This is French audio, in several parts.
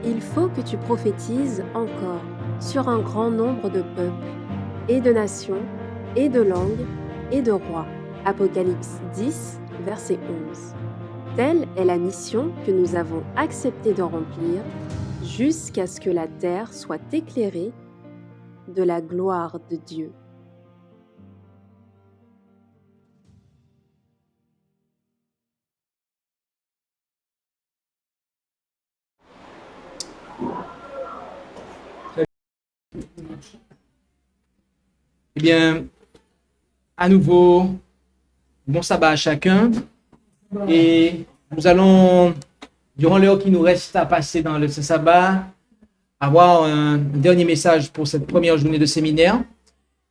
il faut que tu prophétises encore sur un grand nombre de peuples, et de nations, et de langues, et de rois. Apocalypse 10, verset 11. Telle est la mission que nous avons accepté de remplir jusqu'à ce que la terre soit éclairée de la gloire de Dieu. Eh bien, à nouveau, bon sabbat à chacun. Et nous allons, durant l'heure qui nous reste à passer dans ce sabbat, avoir un dernier message pour cette première journée de séminaire.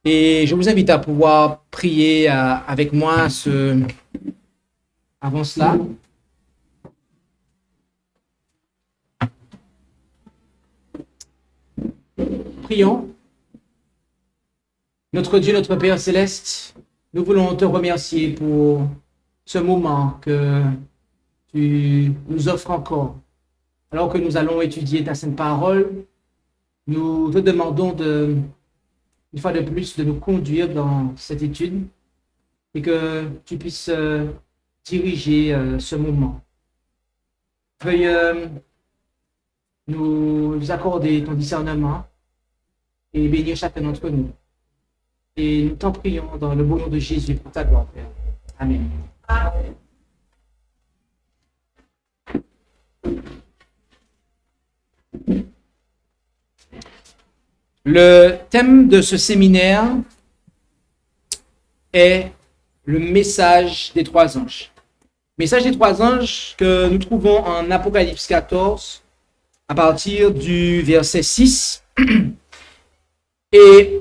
Et je vous invite à pouvoir prier avec moi avant cela. Prions. Notre Dieu, notre Père céleste, nous voulons te remercier pour ce moment que tu nous offres encore. Alors que nous allons étudier ta sainte parole, nous te demandons une fois de plus de nous conduire dans cette étude et que tu puisses diriger ce moment. Veuille nous accorder ton discernement et bénir chacun d'entre nous. Et nous t'en prions dans le beau nom de Jésus pour ta gloire, Père. Amen. Amen. Le thème de ce séminaire est le message des trois anges. Message des trois anges que nous trouvons en Apocalypse 14 à partir du verset 6. Et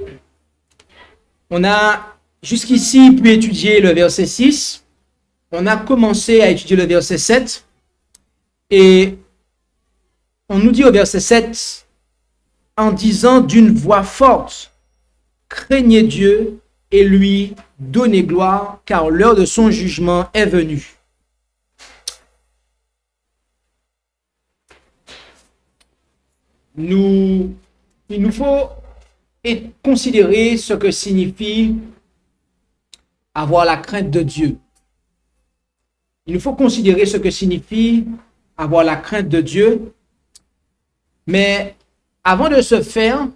on a jusqu'ici pu étudier le verset 6. On a commencé à étudier le verset 7. Et on nous dit au verset 7, en disant d'une voix forte, craignez Dieu et lui donnez gloire, car l'heure de son jugement est venue. Il nous faut considérer ce que signifie avoir la crainte de Dieu. Il nous faut considérer ce que signifie avoir la crainte de Dieu. Mais avant de ce faire,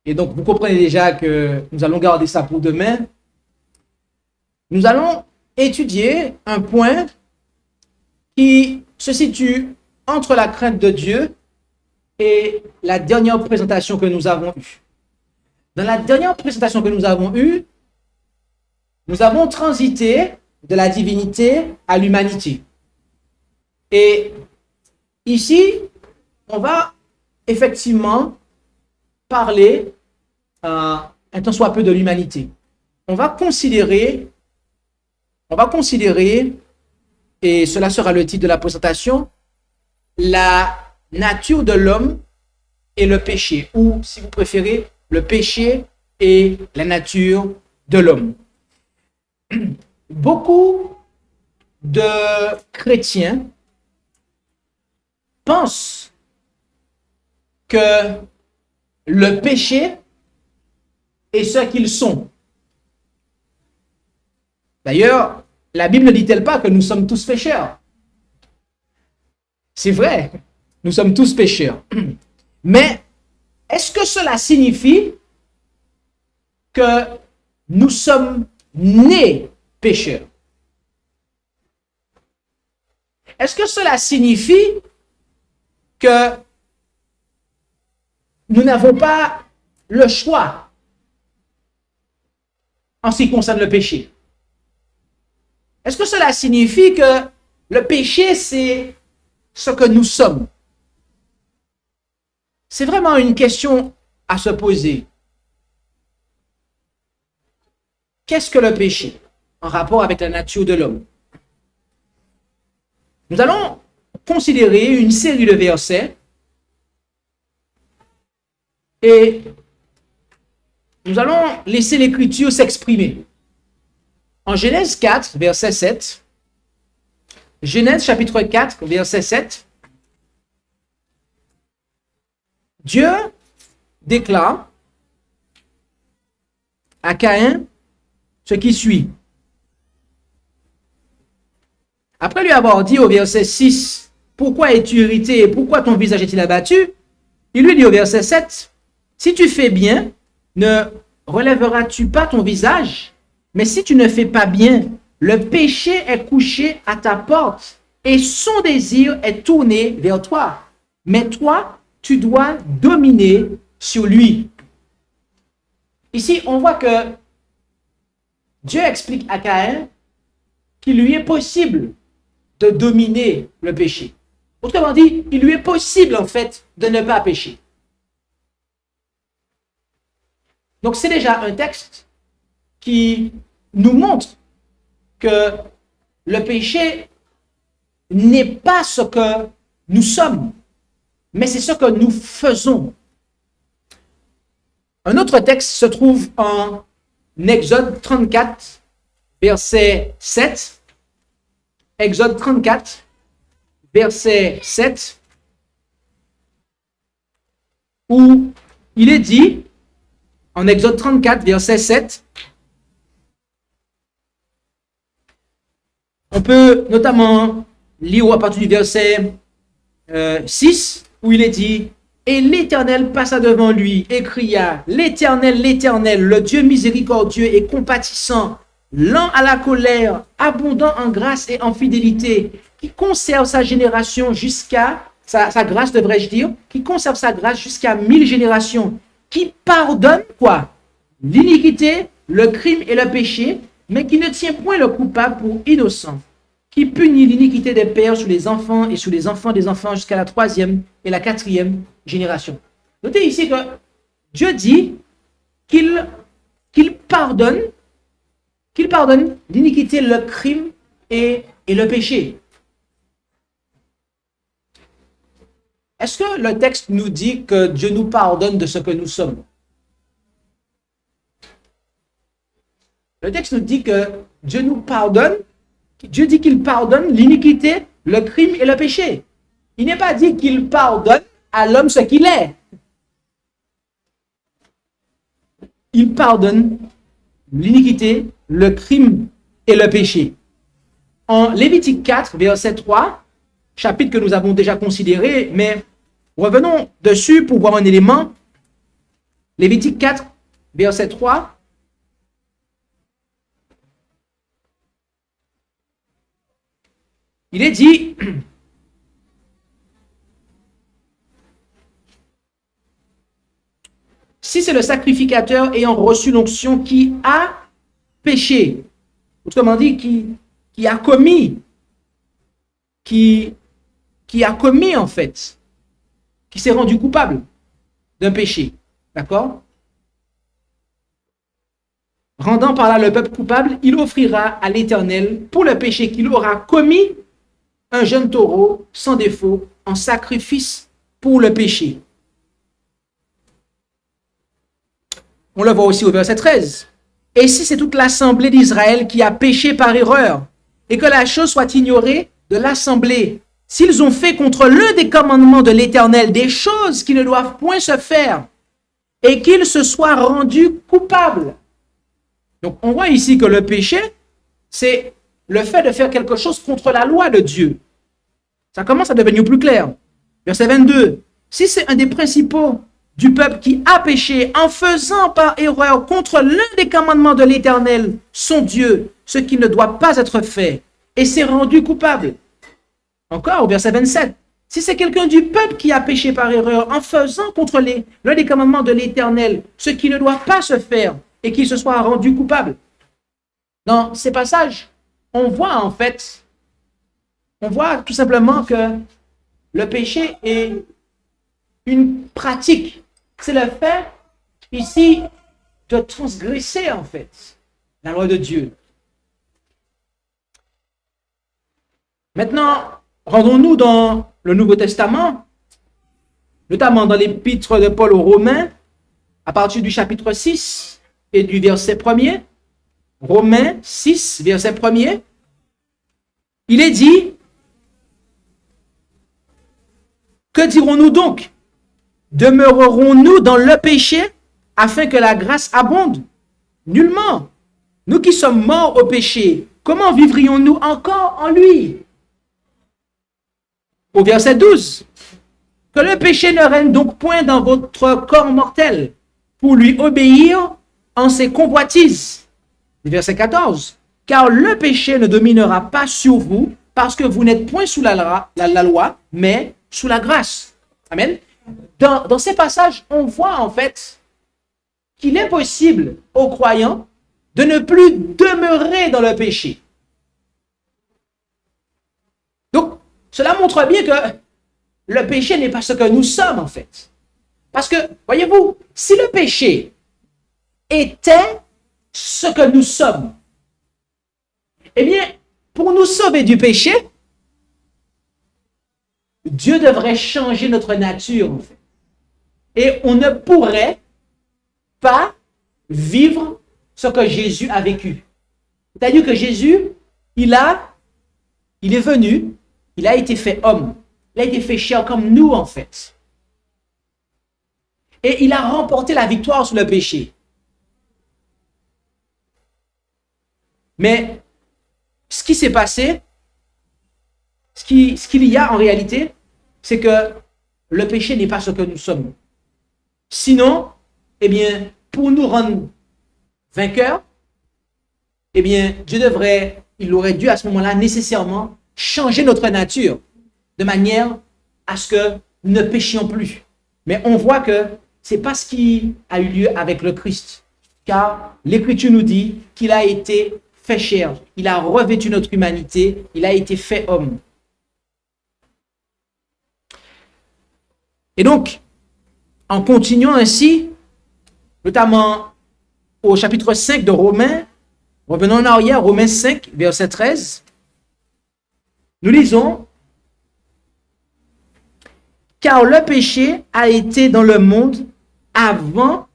et donc vous comprenez déjà que nous allons garder ça pour demain, nous allons étudier un point qui se situe entre la crainte de Dieu et la dernière présentation que nous avons eue. Dans la dernière présentation que nous avons eue, nous avons transité de la divinité à l'humanité. Et ici, on va effectivement parler un tant soit peu de l'humanité. On va considérer, et cela sera le titre de la présentation, la nature de l'homme et le péché, ou si vous préférez, le péché et la nature de l'homme. Beaucoup de chrétiens pensent que le péché est ce qu'ils sont. D'ailleurs, la Bible ne dit-elle pas que nous sommes tous pécheurs? C'est vrai, nous sommes tous pécheurs. Mais est-ce que cela signifie que nous sommes nés pécheurs? Est-ce que cela signifie que nous n'avons pas le choix en ce qui concerne le péché? Est-ce que cela signifie que le péché, c'est ce que nous sommes? C'est vraiment une question à se poser. Qu'est-ce que le péché en rapport avec la nature de l'homme? Nous allons considérer une série de versets et nous allons laisser l'Écriture s'exprimer. En Genèse 4, verset 7, Genèse chapitre 4, verset 7, Dieu déclare à Caïn ce qui suit. Après lui avoir dit au verset 6, « Pourquoi es-tu irrité et pourquoi ton visage est-il abattu ?» Il lui dit au verset 7, « Si tu fais bien, ne relèveras-tu pas ton visage? Mais si tu ne fais pas bien, le péché est couché à ta porte et son désir est tourné vers toi. Mais toi, tu dois dominer sur lui. » Ici, on voit que Dieu explique à Caïn qu'il lui est possible de dominer le péché. Autrement dit, il lui est possible en fait de ne pas pécher. Donc c'est déjà un texte qui nous montre que le péché n'est pas ce que nous sommes, mais c'est ce que nous faisons. Un autre texte se trouve en Exode 34, verset 7. Exode 34, verset 7, où il est dit, en Exode 34, verset 7, on peut notamment lire à partir du verset 6, où il est dit, « Et l'Éternel passa devant lui et cria, « L'Éternel, l'Éternel, le Dieu miséricordieux et compatissant, lent à la colère, abondant en grâce et en fidélité, qui conserve sa génération jusqu'à, sa grâce devrais-je dire, qui conserve sa grâce jusqu'à 1000 générations, qui pardonne quoi? L'iniquité, le crime et le péché, mais qui ne tient point le coupable pour innocent, qui punit l'iniquité des pères sur les enfants et sur les enfants des enfants jusqu'à la 3e et la 4e génération. » Notez ici que Dieu dit qu'il pardonne l'iniquité, le crime et le péché. Est-ce que le texte nous dit que Dieu nous pardonne de ce que nous sommes? Le texte nous dit que Dieu nous pardonne, Dieu dit qu'il pardonne l'iniquité, le crime et le péché. Il n'est pas dit qu'il pardonne à l'homme ce qu'il est. Il pardonne l'iniquité, le crime et le péché. En Lévitique 4, verset 3, chapitre que nous avons déjà considéré, mais revenons dessus pour voir un élément. Lévitique 4, verset 3. Il est dit, si c'est le sacrificateur ayant reçu l'onction qui a péché, autrement dit, qui a commis en fait, qui s'est rendu coupable d'un péché, d'accord? Rendant par là le peuple coupable, il offrira à l'Éternel pour le péché qu'il aura commis un jeune taureau sans défaut en sacrifice pour le péché. On le voit aussi au verset 13. Et si c'est toute l'assemblée d'Israël qui a péché par erreur, et que la chose soit ignorée de l'assemblée, s'ils ont fait contre l'un des commandements de l'Éternel des choses qui ne doivent point se faire, et qu'ils se soient rendus coupables. Donc on voit ici que le péché, c'est le fait de faire quelque chose contre la loi de Dieu. Ça commence à devenir plus clair. Verset 22. Si c'est un des principaux du peuple qui a péché en faisant par erreur contre l'un des commandements de l'Éternel, son Dieu, ce qui ne doit pas être fait, et s'est rendu coupable. Encore au verset 27. Si c'est quelqu'un du peuple qui a péché par erreur en faisant contre l'un des commandements de l'Éternel, ce qui ne doit pas se faire, et qu'il se soit rendu coupable. Dans ces passages, on voit tout simplement que le péché est une pratique. C'est le fait, ici, de transgresser, en fait, la loi de Dieu. Maintenant, rendons-nous dans le Nouveau Testament, notamment dans l'épître de Paul aux Romains, à partir du chapitre 6 et du verset 1er. Romains 6, verset 1er. Il est dit, que dirons-nous donc? Demeurerons-nous dans le péché afin que la grâce abonde? Nullement. Nous qui sommes morts au péché, comment vivrions-nous encore en lui? Au verset 12. Que le péché ne règne donc point dans votre corps mortel pour lui obéir en ses convoitises. Verset 14. Car le péché ne dominera pas sur vous parce que vous n'êtes point sous la loi, mais sous la grâce. Amen. Dans ces passages, on voit en fait qu'il est possible aux croyants de ne plus demeurer dans le péché. Donc, cela montre bien que le péché n'est pas ce que nous sommes en fait. Parce que, voyez-vous, si le péché était ce que nous sommes, eh bien, pour nous sauver du péché, Dieu devrait changer notre nature en fait. Et on ne pourrait pas vivre ce que Jésus a vécu. C'est-à-dire que Jésus, il est venu, il a été fait homme, il a été fait chair comme nous en fait. Et il a remporté la victoire sur le péché. Mais ce qui s'est passé, ce qu'il y a en réalité, c'est que le péché n'est pas ce que nous sommes. Sinon, eh bien, pour nous rendre vainqueurs, eh bien, il aurait dû à ce moment-là nécessairement changer notre nature de manière à ce que nous ne péchions plus. Mais on voit que ce n'est pas ce qui a eu lieu avec le Christ. Car l'Écriture nous dit qu'il a été fait chair, il a revêtu notre humanité, il a été fait homme. Et donc, en continuant ainsi, notamment au chapitre 5 de Romains, revenons en arrière, Romains 5, verset 13, nous lisons « Car le péché a été dans le monde avant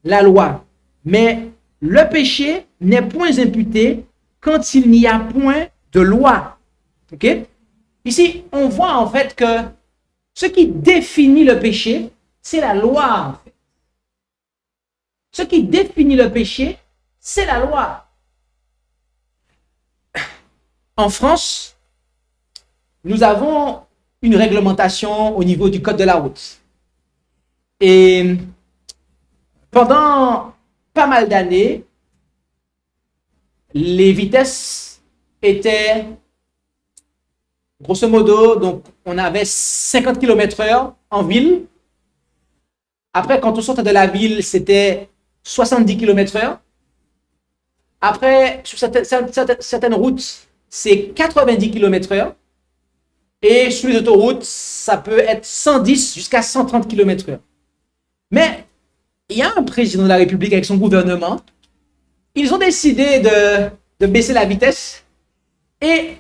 la loi, mais le péché n'est point imputé quand il n'y a point de loi. » Ok? Ici, on voit en fait que ce qui définit le péché, c'est la loi. En fait. Ce qui définit le péché, c'est la loi. En France, nous avons une réglementation au niveau du code de la route. Et pendant pas mal d'années, les vitesses étaient, grosso modo, donc on avait 50 km/h en ville. Après, quand on sortait de la ville, c'était 70 km/h. Après, sur certaines routes, c'est 90 km/h. Et sur les autoroutes, ça peut être 110 jusqu'à 130 km/h. Mais il y a un président de la République avec son gouvernement. Ils ont décidé de baisser la vitesse. Et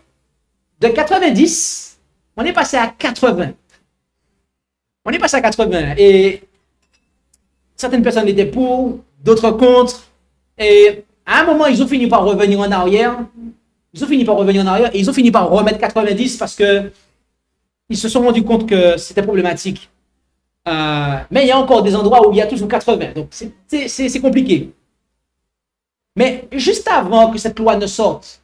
de 90, on est passé à 80. On est passé à 80. Et certaines personnes étaient pour, d'autres contre. Et à un moment, ils ont fini par revenir en arrière. Et ils ont fini par remettre 90 parce que ils se sont rendus compte que c'était problématique. Mais il y a encore des endroits où il y a toujours 80. Donc, c'est compliqué. Mais juste avant que cette loi ne sorte,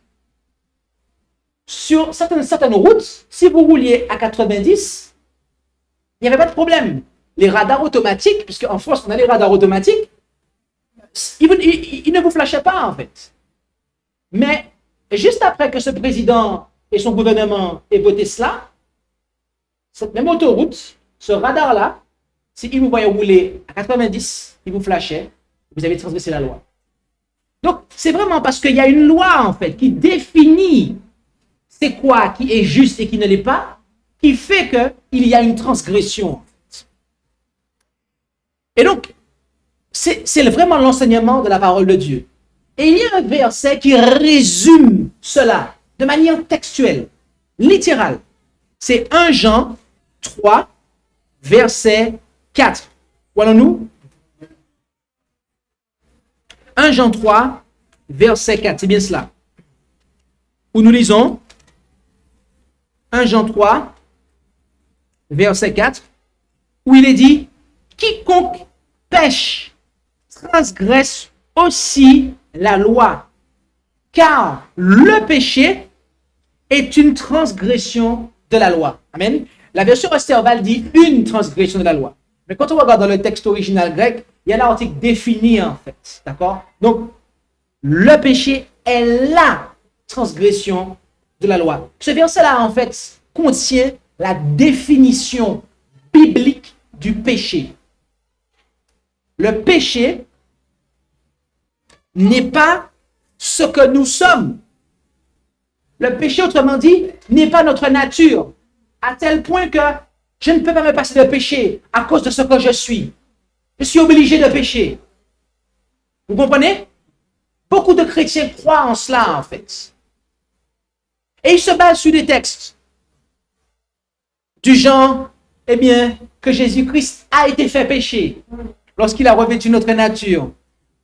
sur certaines routes, si vous rouliez à 90, il n'y avait pas de problème. Les radars automatiques, puisque en France, on a les radars automatiques, ils ne vous flashaient pas, en fait. Mais juste après que ce président et son gouvernement aient voté cela, cette même autoroute, ce radar-là, s'il vous voyait rouler à 90, il vous flashait, vous avez transgressé la loi. Donc, c'est vraiment parce qu'il y a une loi, en fait, qui définit c'est quoi qui est juste et qui ne l'est pas, qui fait qu'il y a une transgression. En fait. Et donc, c'est vraiment l'enseignement de la parole de Dieu. Et il y a un verset qui résume cela de manière textuelle, littérale. C'est 1 Jean 3, verset 4. Où allons-nous? 1 Jean 3, verset 4. C'est bien cela. Où nous lisons 1 Jean 3, verset 4, où il est dit, quiconque pêche transgresse aussi la loi, car le péché est une transgression de la loi. Amen. La version Westerval dit une transgression de la loi. Mais quand on regarde dans le texte original grec, il y a l'article défini en fait. D'accord? Donc, le péché est la transgression de la loi. Ce verset-là, en fait, contient la définition biblique du péché. Le péché n'est pas ce que nous sommes. Le péché, autrement dit, n'est pas notre nature, à tel point que je ne peux pas me passer de péché à cause de ce que je suis. Je suis obligé de pécher. Vous comprenez? Beaucoup de chrétiens croient en cela, en fait. Et ils se basent sur des textes du genre, eh bien, que Jésus-Christ a été fait péché lorsqu'il a revêtu notre nature.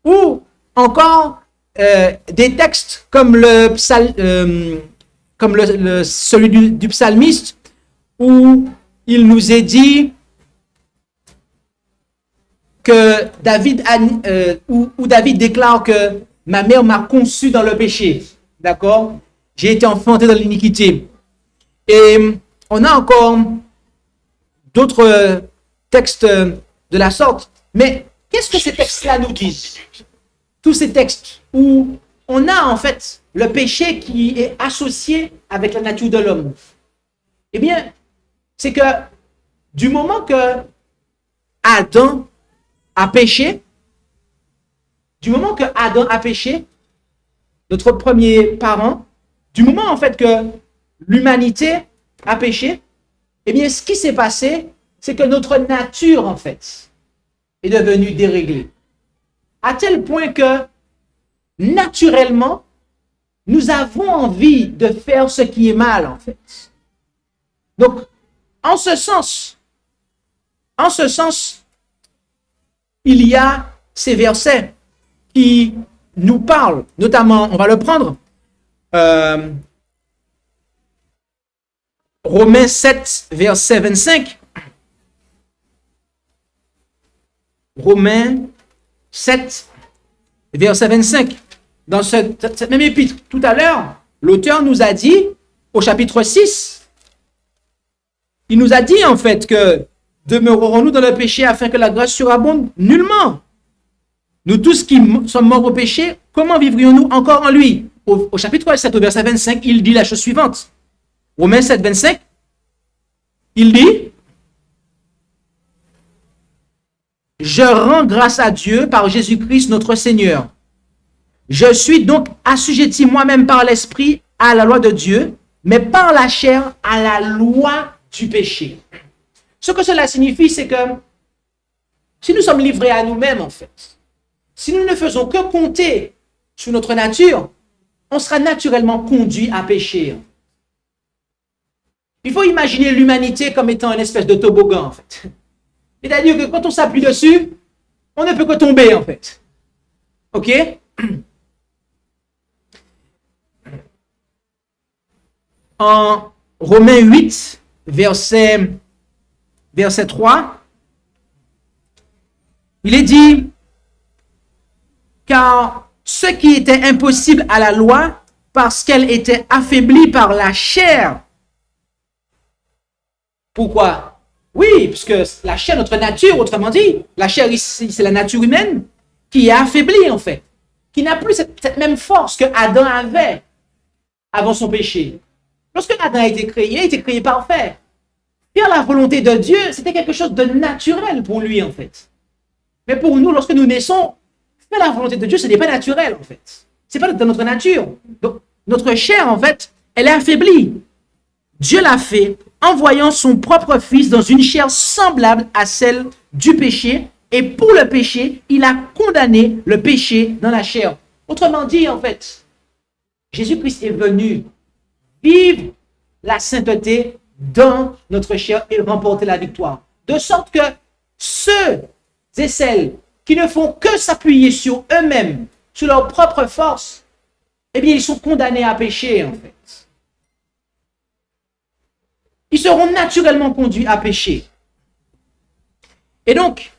Ou encore des textes comme celui du psalmiste, où il nous est dit que où David déclare que ma mère m'a conçu dans le péché. D'accord? J'ai été enfanté dans l'iniquité. Et on a encore d'autres textes de la sorte. Mais qu'est-ce que ces textes-là nous disent? Tous ces textes où on a en fait le péché qui est associé avec la nature de l'homme. Eh bien, c'est que du moment que Adam a péché, notre premier parent, du moment en fait que l'humanité a péché, eh bien, ce qui s'est passé, c'est que notre nature en fait est devenue déréglée. À tel point que naturellement, nous avons envie de faire ce qui est mal en fait. Donc, en ce sens, il y a ces versets qui nous parlent, notamment, on va le prendre, Romains 7, verset 25. Romains 7, verset 25. Dans cette même épître, tout à l'heure, l'auteur nous a dit, au chapitre 6, il nous a dit en fait que demeurerons-nous dans le péché afin que la grâce surabonde? Nullement. Nous tous qui sommes morts au péché, comment vivrions-nous encore en lui? Au chapitre 7, au verset 25, il dit la chose suivante. Romains 7, 25, il dit: je rends grâce à Dieu par Jésus-Christ notre Seigneur. Je suis donc assujetti moi-même par l'Esprit à la loi de Dieu, mais par la chair à la loi du péché. Ce que cela signifie, c'est que si nous sommes livrés à nous-mêmes, en fait, si nous ne faisons que compter sur notre nature, on sera naturellement conduit à pécher. Il faut imaginer l'humanité comme étant une espèce de toboggan, en fait. C'est-à-dire que quand on s'appuie dessus, on ne peut que tomber, en fait. OK? En Romains 8, verset 3, il est dit: car ce qui était impossible à la loi, parce qu'elle était affaiblie par la chair. Pourquoi? Oui, puisque la chair, notre nature, autrement dit, la chair ici, c'est la nature humaine qui est affaiblie en fait, qui n'a plus cette même force que Adam avait avant son péché. Lorsque Adam a été créé, il a été créé parfait. Faire la volonté de Dieu, c'était quelque chose de naturel pour lui en fait. Mais pour nous, lorsque nous naissons, faire la volonté de Dieu, ce n'est pas naturel en fait. Ce n'est pas dans notre nature. Donc, notre chair en fait, elle est affaiblie. Dieu l'a fait en voyant son propre fils dans une chair semblable à celle du péché. Et pour le péché, il a condamné le péché dans la chair. Autrement dit, en fait, Jésus-Christ est venu vivre la sainteté dans notre chair et remporter la victoire. De sorte que ceux et celles qui ne font que s'appuyer sur eux-mêmes, sur leur propre force, eh bien, ils sont condamnés à pécher, en fait. Ils seront naturellement conduits à pécher. Et donc,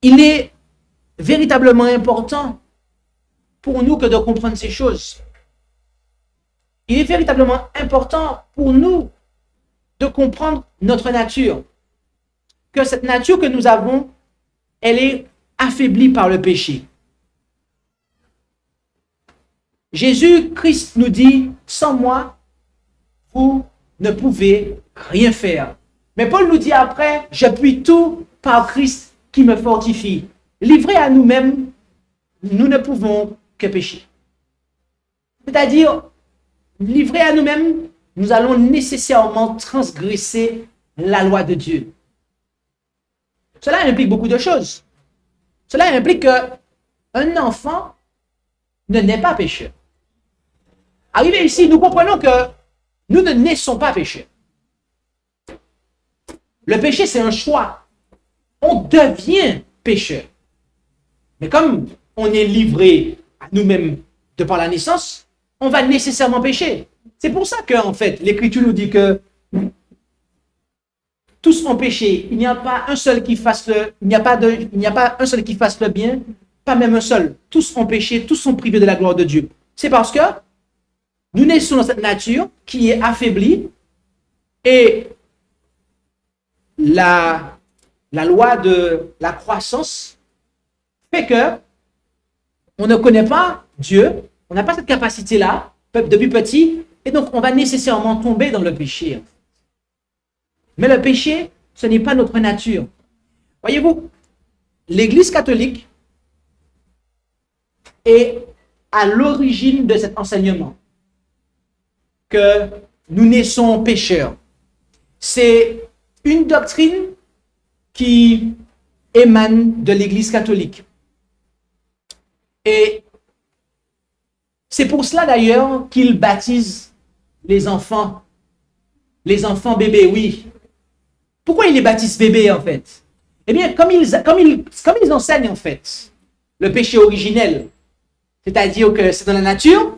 il est véritablement important pour nous que de comprendre ces choses. Il est véritablement important pour nous de comprendre notre nature. Que cette nature que nous avons, elle est affaiblie par le péché. Jésus-Christ nous dit, sans moi, vous ne pouvez rien faire. Mais Paul nous dit après, j'appuie tout par Christ qui me fortifie. Livrés à nous-mêmes, nous ne pouvons que pécher. C'est-à-dire, livrés à nous-mêmes, nous allons nécessairement transgresser la loi de Dieu. Cela implique beaucoup de choses. Cela implique qu'un enfant ne naît pas pécheur. Arrivé ici, nous comprenons que nous ne naissons pas pécheurs. Le péché, c'est un choix. On devient pécheur. Mais comme on est livré à nous-mêmes de par la naissance, on va nécessairement pécher. C'est pour ça qu'en fait, l'Écriture nous dit que tous ont péché. Il n'y a pas un seul qui fasse un seul qui fasse le bien, pas même un seul. Tous ont péché, tous sont privés de la gloire de Dieu. C'est parce que nous naissons dans cette nature qui est affaiblie et la loi de la croissance fait que on ne connaît pas Dieu, on n'a pas cette capacité-là depuis petit, et donc on va nécessairement tomber dans le péché. Mais le péché, ce n'est pas notre nature. Voyez-vous, l'Église catholique est à l'origine de cet enseignement que nous naissons pécheurs. C'est une doctrine qui émane de l'Église catholique. Et c'est pour cela d'ailleurs qu'ils baptisent les enfants bébés, oui. Pourquoi ils les baptisent bébés en fait? Eh bien, comme ils enseignent en fait le péché originel, c'est-à-dire que c'est dans la nature,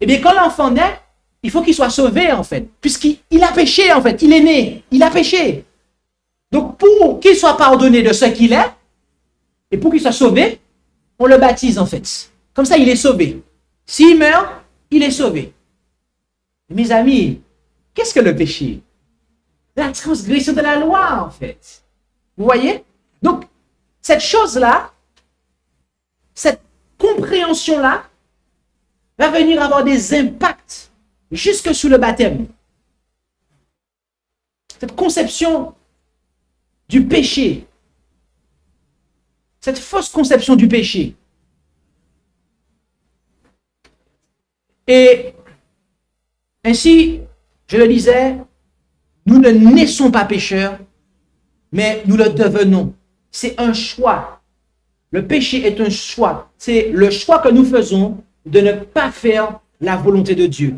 eh bien quand l'enfant naît, il faut qu'il soit sauvé en fait, puisqu'il a péché en fait, il est né, il a péché. Donc pour qu'il soit pardonné de ce qu'il est, et pour qu'il soit sauvé, on le baptise en fait. Comme ça, il est sauvé. S'il meurt, il est sauvé. Mes amis, qu'est-ce que le péché? La transgression de la loi en fait. Vous voyez? Donc, cette chose-là, cette compréhension-là, va venir avoir des impacts jusque sous le baptême. Cette conception du péché, cette fausse conception du péché. Et ainsi, je le disais, nous ne naissons pas pécheurs, mais nous le devenons. C'est un choix. Le péché est un choix. C'est le choix que nous faisons de ne pas faire la volonté de Dieu.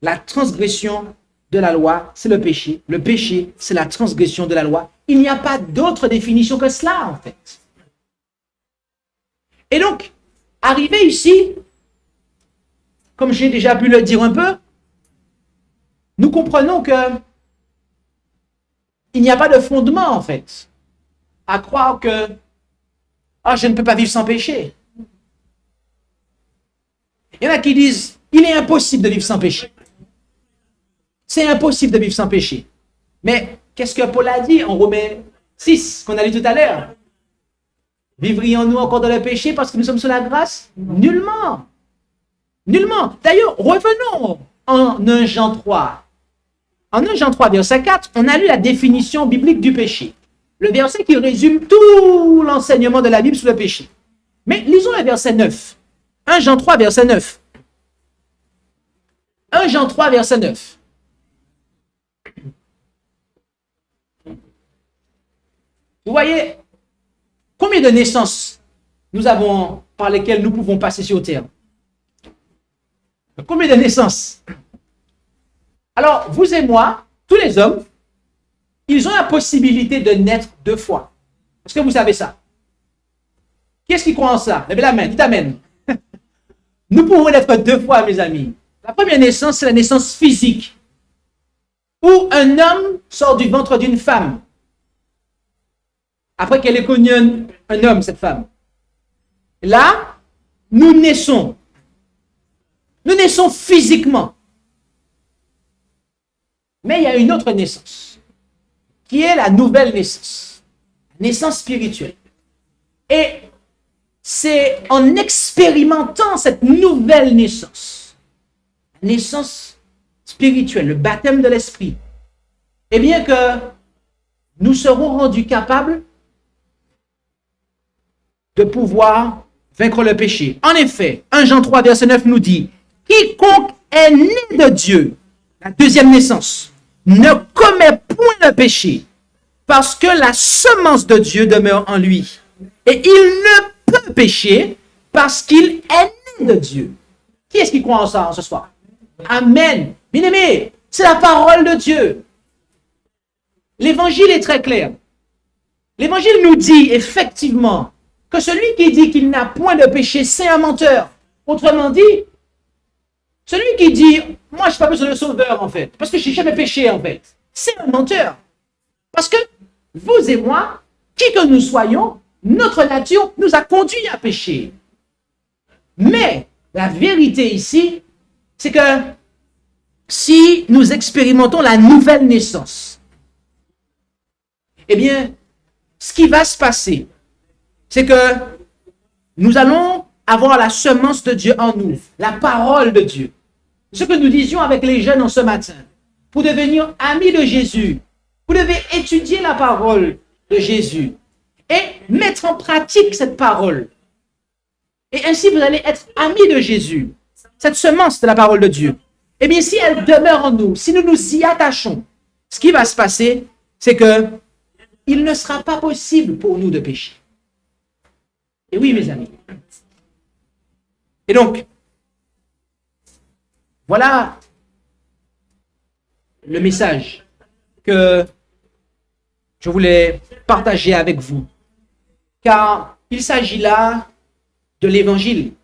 La transgression de la loi, c'est le péché. Le péché, c'est la transgression de la loi. Il n'y a pas d'autre définition que cela, en fait. Et donc, arrivé ici, comme j'ai déjà pu le dire un peu, nous comprenons que il n'y a pas de fondement, en fait, à croire que je ne peux pas vivre sans péché. Il y en a qui disent, il est impossible de vivre sans péché. C'est impossible de vivre sans péché. Mais qu'est-ce que Paul a dit en Romains 6, qu'on a lu tout à l'heure? Vivrions-nous encore dans le péché parce que nous sommes sous la grâce? Nullement. Nullement. D'ailleurs, revenons en 1 Jean 3. En 1 Jean 3, verset 4, on a lu la définition biblique du péché. Le verset qui résume tout l'enseignement de la Bible sur le péché. Mais lisons le verset 9. 1 Jean 3, verset 9. 1 Jean 3, verset 9. Vous voyez, combien de naissances nous avons par lesquelles nous pouvons passer sur terre? Combien de naissances? Alors, vous et moi, tous les hommes, ils ont la possibilité de naître 2 fois. Est-ce que vous savez ça? Qui est-ce qui croit en ça? Levez la main, dites amen. Nous pouvons naître 2 fois, mes amis. La première naissance, c'est la naissance physique, où un homme sort du ventre d'une femme. après qu'elle ait connu un homme, cette femme. Là, nous naissons. Nous naissons physiquement. Mais il y a une autre naissance, qui est la nouvelle naissance, naissance spirituelle. Et c'est en expérimentant cette nouvelle naissance spirituelle, le baptême de l'esprit, eh bien que nous serons rendus capables de pouvoir vaincre le péché. En effet, 1 Jean 3, verset 9 nous dit, « Quiconque est né de Dieu, la deuxième naissance, ne commet point le péché, parce que la semence de Dieu demeure en lui. Et il ne peut pécher parce qu'il est né de Dieu. » Qui est-ce qui croit en ça ce soir? Amen. Bien-aimé, c'est la parole de Dieu. L'évangile est très clair. L'évangile nous dit effectivement que celui qui dit qu'il n'a point de péché, c'est un menteur. Autrement dit, celui qui dit, moi je n'ai pas besoin de sauveur en fait, parce que je n'ai jamais péché en fait, c'est un menteur. Parce que vous et moi, qui que nous soyons, notre nature nous a conduits à pécher. Mais la vérité ici, c'est que si nous expérimentons la nouvelle naissance, eh bien, ce qui va se passer, c'est que nous allons avoir la semence de Dieu en nous, la parole de Dieu. Ce que nous disions avec les jeunes en ce matin, pour devenir amis de Jésus, vous devez étudier la parole de Jésus et mettre en pratique cette parole. Et ainsi, vous allez être amis de Jésus, cette semence de la parole de Dieu. Eh bien, si elle demeure en nous, si nous nous y attachons, ce qui va se passer, c'est que il ne sera pas possible pour nous de pécher. Et oui, mes amis. Et donc, voilà le message que je voulais partager avec vous. Car il s'agit là de l'évangile.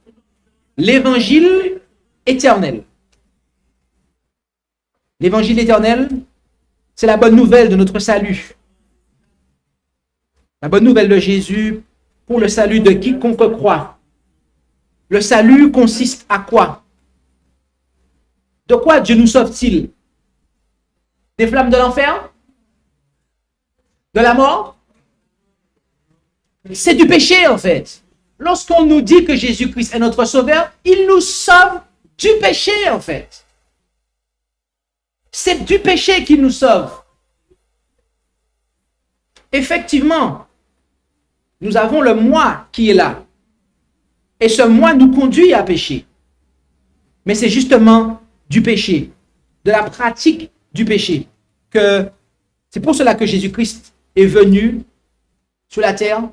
L'évangile éternel. L'évangile éternel, c'est la bonne nouvelle de notre salut. La bonne nouvelle de Jésus pour le salut de quiconque croit. Le salut consiste à quoi? De quoi Dieu nous sauve-t-il? Des flammes de l'enfer? De la mort? C'est du péché en fait. Lorsqu'on nous dit que Jésus-Christ est notre sauveur, il nous sauve du péché en fait. C'est du péché qu'il nous sauve. Effectivement, nous avons le moi qui est là. Et ce moi nous conduit à pécher. Mais c'est justement du péché, de la pratique du péché, que c'est pour cela que Jésus-Christ est venu sur la terre,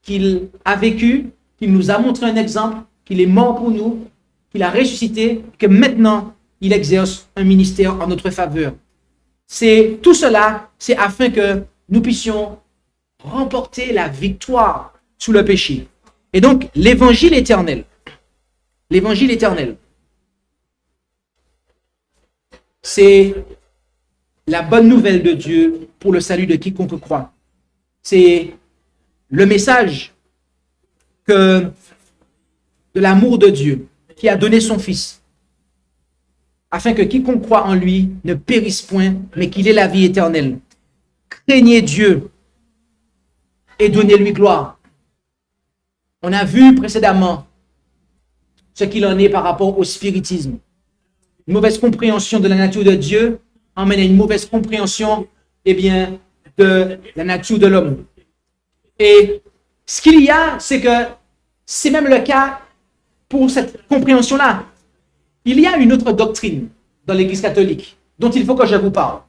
qu'il a vécu, qu'il nous a montré un exemple, qu'il est mort pour nous, qu'il a ressuscité, que maintenant il exerce un ministère en notre faveur. C'est tout cela, c'est afin que nous puissions remporter la victoire sur le péché. Et donc, l'évangile éternel, c'est la bonne nouvelle de Dieu pour le salut de quiconque croit. C'est le message de l'amour de Dieu qui a donné son Fils, afin que quiconque croit en lui ne périsse point, mais qu'il ait la vie éternelle. Craignez Dieu et donnez-lui gloire. On a vu précédemment ce qu'il en est par rapport au spiritisme. Une mauvaise compréhension de la nature de Dieu emmène à une mauvaise compréhension, de la nature de l'homme. Et ce qu'il y a, c'est que c'est même le cas pour cette compréhension-là. Il y a une autre doctrine dans l'Église catholique dont il faut que je vous parle.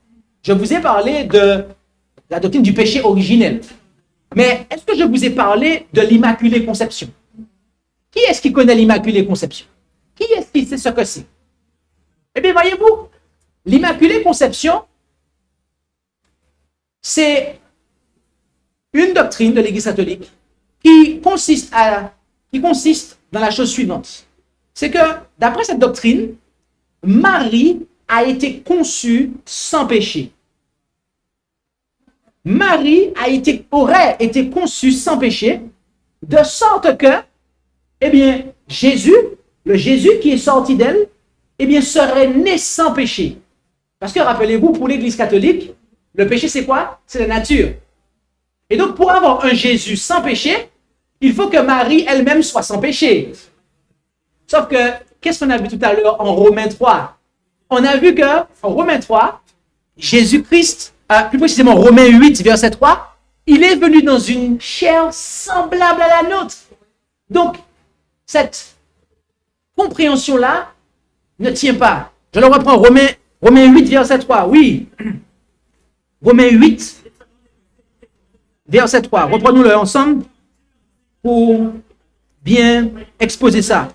Je vous ai parlé de la doctrine du péché originel. Mais est-ce que je vous ai parlé de l'Immaculée Conception? Qui est-ce qui connaît l'Immaculée Conception? Qui est-ce qui sait ce que c'est? Eh bien, voyez-vous, l'Immaculée Conception, c'est une doctrine de l'Église catholique qui consiste dans la chose suivante. C'est que, d'après cette doctrine, Marie a été conçue sans péché. Marie aurait été conçue sans péché, de sorte que, eh bien, le Jésus qui est sorti d'elle, eh bien, serait né sans péché. Parce que, rappelez-vous, pour l'Église catholique, le péché, c'est quoi? C'est la nature. Et donc, pour avoir un Jésus sans péché, il faut que Marie elle-même soit sans péché. Sauf que, qu'est-ce qu'on a vu tout à l'heure en Romains 3? On a vu que, en Romains 3, Jésus-Christ, plus précisément Romains 8, verset 3, il est venu dans une chair semblable à la nôtre. Donc, cette compréhension-là ne tient pas. Je le reprends, Romains 8, verset 3, oui. Romains 8, verset 3. Reprenons-le ensemble pour bien exposer ça.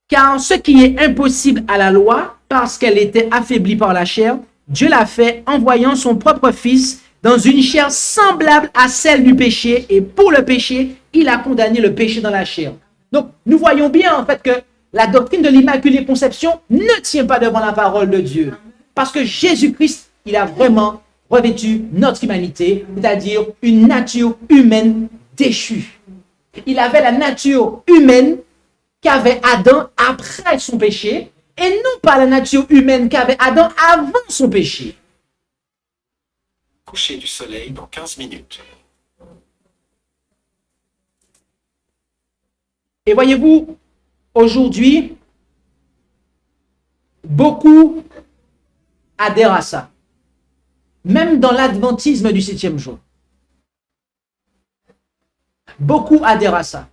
Car ce qui est impossible à la loi, parce qu'elle était affaiblie par la chair, Dieu l'a fait en envoyant son propre Fils dans une chair semblable à celle du péché, et pour le péché, il a condamné le péché dans la chair. Donc, nous voyons bien en fait que la doctrine de l'Immaculée Conception ne tient pas devant la parole de Dieu. Parce que Jésus-Christ, il a vraiment revêtu notre humanité, c'est-à-dire une nature humaine déchue. Il avait la nature humaine qu'avait Adam après son péché, et non pas la nature humaine qu'avait Adam avant son péché. Coucher du soleil dans 15 minutes. Et voyez-vous, aujourd'hui, beaucoup adhèrent à ça. Même dans l'adventisme du 7e jour. Beaucoup adhèrent à ça.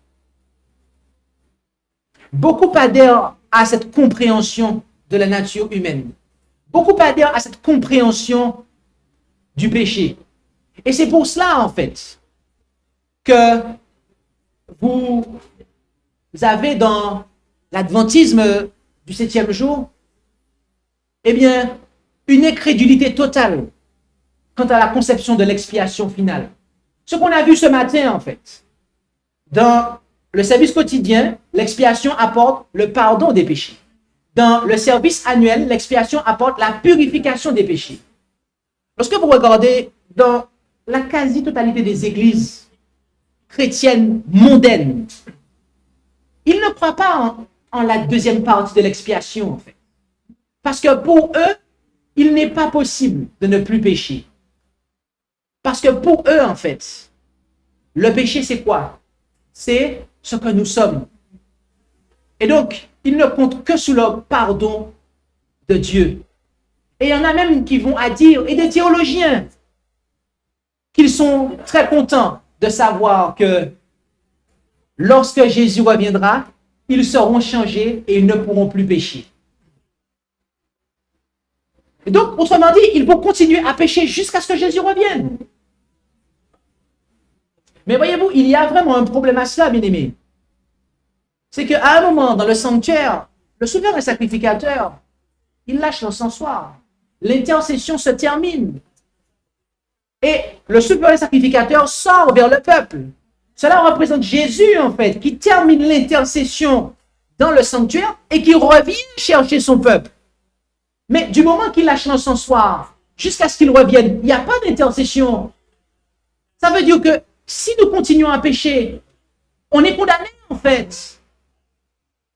Beaucoup adhèrent à cette compréhension de la nature humaine. Beaucoup adhèrent à cette compréhension du péché. Et c'est pour cela, en fait, que vous avez dans l'adventisme du 7e jour, eh bien, une incrédulité totale quant à la conception de l'expiation finale. Ce qu'on a vu ce matin, en fait, dans le service quotidien, l'expiation apporte le pardon des péchés. Dans le service annuel, l'expiation apporte la purification des péchés. Lorsque vous regardez dans la quasi-totalité des églises chrétiennes mondaines, ils ne croient pas en la deuxième partie de l'expiation, en fait. Parce que pour eux, il n'est pas possible de ne plus pécher. Parce que pour eux, en fait, le péché, c'est quoi? C'est ce que nous sommes. Et donc, ils ne comptent que sous le pardon de Dieu. Et il y en a même qui vont à dire, et des théologiens, qu'ils sont très contents de savoir que lorsque Jésus reviendra, ils seront changés et ils ne pourront plus pécher. Et donc, autrement dit, ils vont continuer à pécher jusqu'à ce que Jésus revienne. Mais voyez-vous, il y a vraiment un problème à cela, bien-aimés. C'est qu'à un moment, dans le sanctuaire, le souverain sacrificateur, il lâche l'encensoir. L'intercession se termine. Et le souverain sacrificateur sort vers le peuple. Cela représente Jésus, en fait, qui termine l'intercession dans le sanctuaire et qui revient chercher son peuple. Mais du moment qu'il lâche l'encensoir jusqu'à ce qu'il revienne, il n'y a pas d'intercession. Ça veut dire que si nous continuons à pécher, on est condamné, en fait.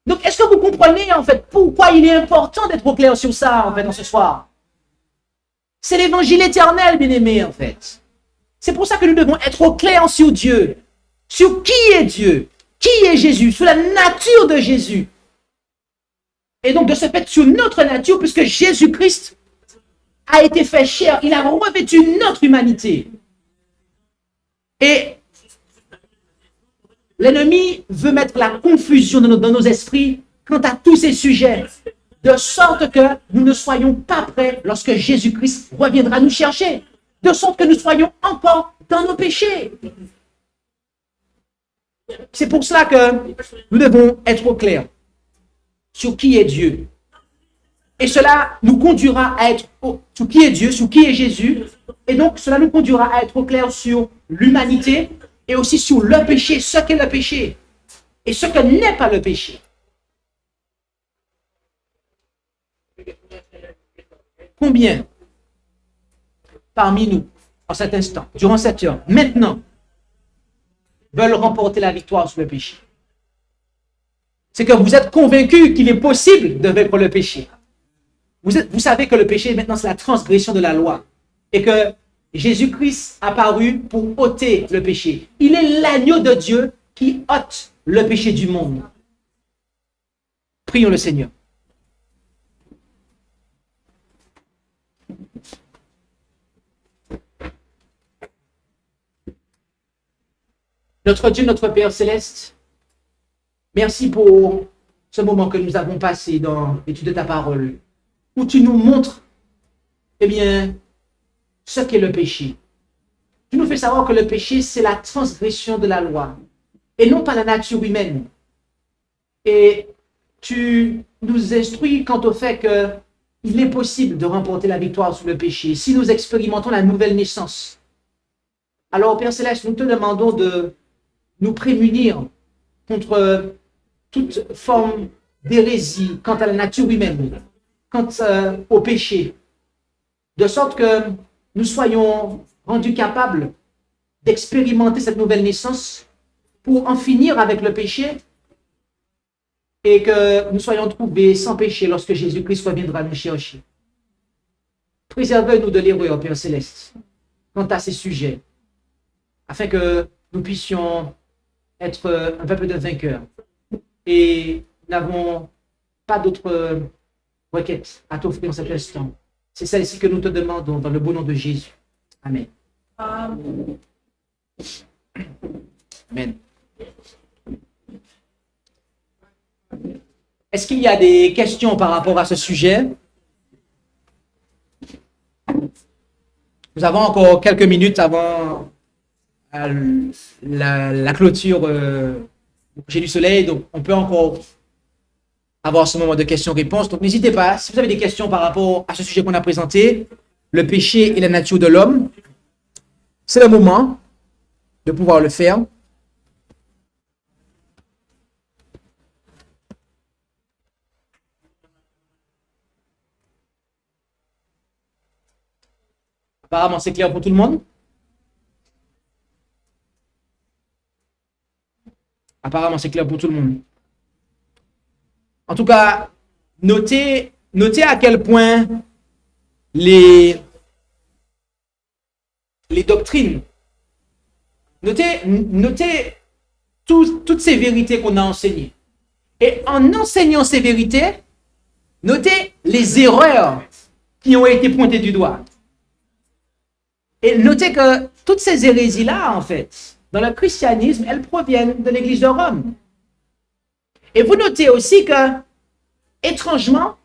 Donc, est-ce que vous comprenez, en fait, pourquoi il est important d'être au clair sur ça, en fait, dans ce soir? C'est l'évangile éternel, bien-aimé, en fait. C'est pour ça que nous devons être au clair sur Dieu. Sur qui est Dieu? Qui est Jésus? Sur la nature de Jésus. Et donc, de ce fait, sur notre nature, puisque Jésus-Christ a été fait chair, il a revêtu notre humanité. Et l'ennemi veut mettre la confusion dans nos esprits quant à tous ces sujets, de sorte que nous ne soyons pas prêts lorsque Jésus-Christ reviendra nous chercher, de sorte que nous soyons encore dans nos péchés. C'est pour cela que nous devons être au clair sur qui est Dieu. Et cela nous conduira à être sur qui est Dieu, sur qui est Jésus. Et donc, cela nous conduira à être au clair sur l'humanité et aussi sur le péché, ce qu'est le péché et ce que n'est pas le péché. Combien parmi nous, en cet instant, durant cette heure, maintenant, veulent remporter la victoire sur le péché. C'est que vous êtes convaincus qu'il est possible de vaincre le péché. Vous savez que le péché, maintenant, c'est la transgression de la loi. Et que Jésus-Christ a apparu pour ôter le péché. Il est l'agneau de Dieu qui ôte le péché du monde. Prions le Seigneur. Notre Dieu, notre Père céleste, merci pour ce moment que nous avons passé dans l'étude de ta parole, où tu nous montres, eh bien, ce qu'est le péché. Tu nous fais savoir que le péché, c'est la transgression de la loi, et non pas la nature humaine. Et tu nous instruis quant au fait qu'il est possible de remporter la victoire sur le péché si nous expérimentons la nouvelle naissance. Alors, Père Céleste, nous te demandons de nous prémunir contre toute forme d'hérésie quant à la nature humaine, quant au péché, de sorte que nous soyons rendus capables d'expérimenter cette nouvelle naissance pour en finir avec le péché et que nous soyons trouvés sans péché lorsque Jésus-Christ reviendra nous chercher. Préservez-nous de l'erreur, Père Céleste, quant à ces sujets, afin que nous puissions être un peuple de vainqueurs. Et nous n'avons pas d'autre requête à t'offrir en cet instant. C'est celle-ci que nous te demandons dans le beau nom de Jésus. Amen. Amen. Est-ce qu'il y a des questions par rapport à ce sujet? Nous avons encore quelques minutes avant la clôture au coucher du soleil, donc on peut encore avoir ce moment de questions-réponses. Donc n'hésitez pas, si vous avez des questions par rapport à ce sujet qu'on a présenté, le péché et la nature de l'homme, c'est le moment de pouvoir le faire. Apparemment, c'est clair pour tout le monde. Apparemment, c'est clair pour tout le monde. En tout cas, notez à quel point les doctrines, notez toutes ces vérités qu'on a enseignées. Et en enseignant ces vérités, notez les erreurs qui ont été pointées du doigt. Et notez que toutes ces hérésies-là, en fait, dans le christianisme, elles proviennent de l'Église de Rome. Et vous notez aussi que, étrangement,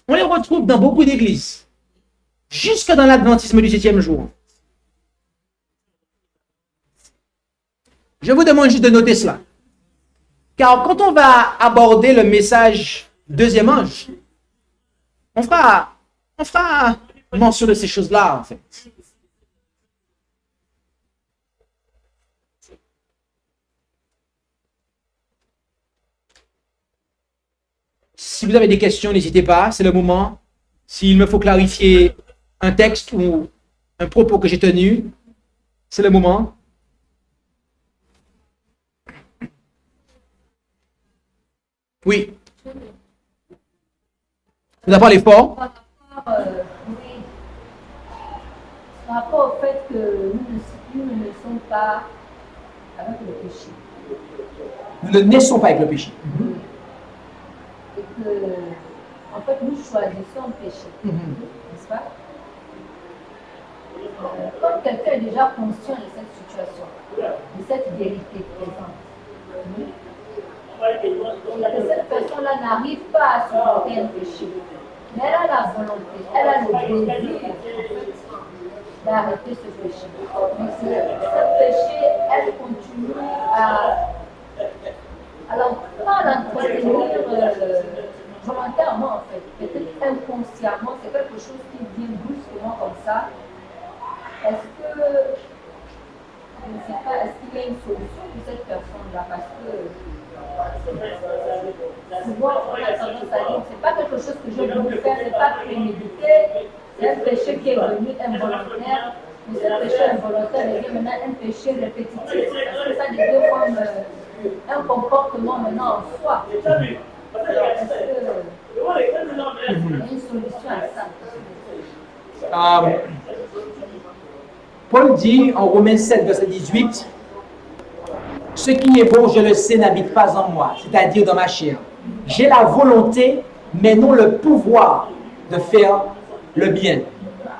on les retrouve dans beaucoup d'églises, jusque dans l'adventisme du 7e jour. Je vous demande juste de noter cela. Car quand on va aborder le message deuxième ange, on fera mention de ces choses-là, en fait. Si vous avez des questions, n'hésitez pas, c'est le moment. S'il me faut clarifier un texte ou un propos que j'ai tenu, c'est le moment. Oui. Vous avez parlé fort. Par rapport au fait que nous ne sommes pas avec le péché. Nous ne naissons pas avec le péché. Et que, en fait, nous choisissons le péché. N'est-ce pas? Comme quelqu'un est déjà conscient de cette situation, de cette vérité présente, et que cette personne-là n'arrive pas à supporter un péché, mais elle a la volonté, elle a le désir, en fait, d'arrêter ce péché. Mais ce péché, elle continue à l'entretenir volontairement, en fait, peut-être inconsciemment, c'est quelque chose qui vient brusquement comme ça. Est-ce que, je ne sais pas, est-ce qu'il y a une solution pour cette personne-là? Parce que souvent, on a tendance à dire, c'est pas quelque chose que je veux faire, c'est pas prémédité, C'est un péché qui est devenu involontaire, mais ce péché involontaire devient maintenant un péché répétitif, parce que ça devient comme un comportement maintenant en soi. Alors, est-ce qu'il y a une solution à ça? Paul dit en Romains 7, verset 18, « Ce qui est bon, je le sais, n'habite pas en moi, c'est-à-dire dans ma chair. J'ai la volonté, mais non le pouvoir de faire le bien.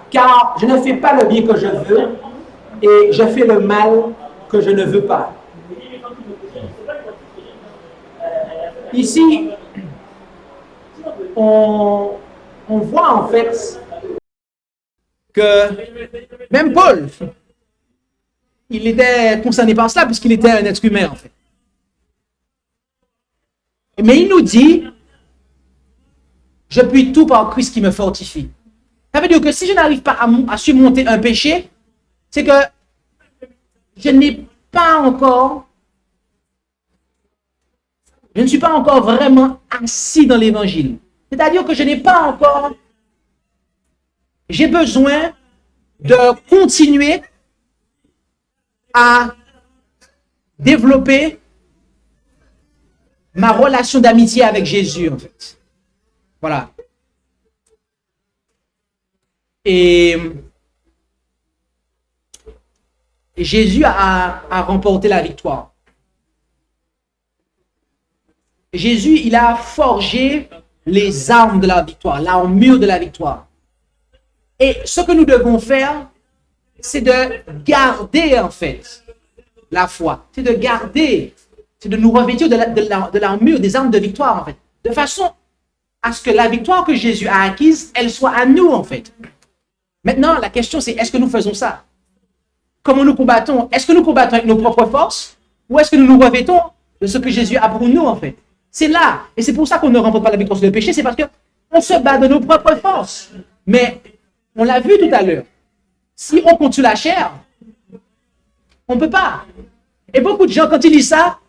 Car je ne fais pas le bien que je veux, et je fais le mal que je ne veux pas. » Ici, on voit en fait que même Paul, il était concerné par cela puisqu'il était un être humain en fait. Mais il nous dit, je puis tout par Christ qui me fortifie. Ça veut dire que si je n'arrive pas à surmonter un péché, c'est que je ne suis pas encore vraiment assis dans l'évangile. C'est-à-dire que je n'ai pas encore, j'ai besoin de continuer à développer ma relation d'amitié avec Jésus, en fait. Voilà. Et Jésus a remporté la victoire. Jésus, il a forgé les armes de la victoire, l'armure de la victoire. Et ce que nous devons faire, c'est de garder, en fait, la foi. C'est de garder, c'est de nous revêtir de l'armure, des armes de victoire, en fait. De façon à ce que la victoire que Jésus a acquise, elle soit à nous, en fait. Maintenant, la question, c'est est-ce que nous faisons ça? Comment nous combattons? Est-ce que nous combattons avec nos propres forces? Ou est-ce que nous nous revêtons de ce que Jésus a pour nous, en fait? C'est là. Et c'est pour ça qu'on ne remporte pas la victoire sur le péché. C'est parce qu'on se bat de nos propres forces. Mais, on l'a vu tout à l'heure. Si on compte sur la chair, on ne peut pas. Et beaucoup de gens, quand ils lisent ça,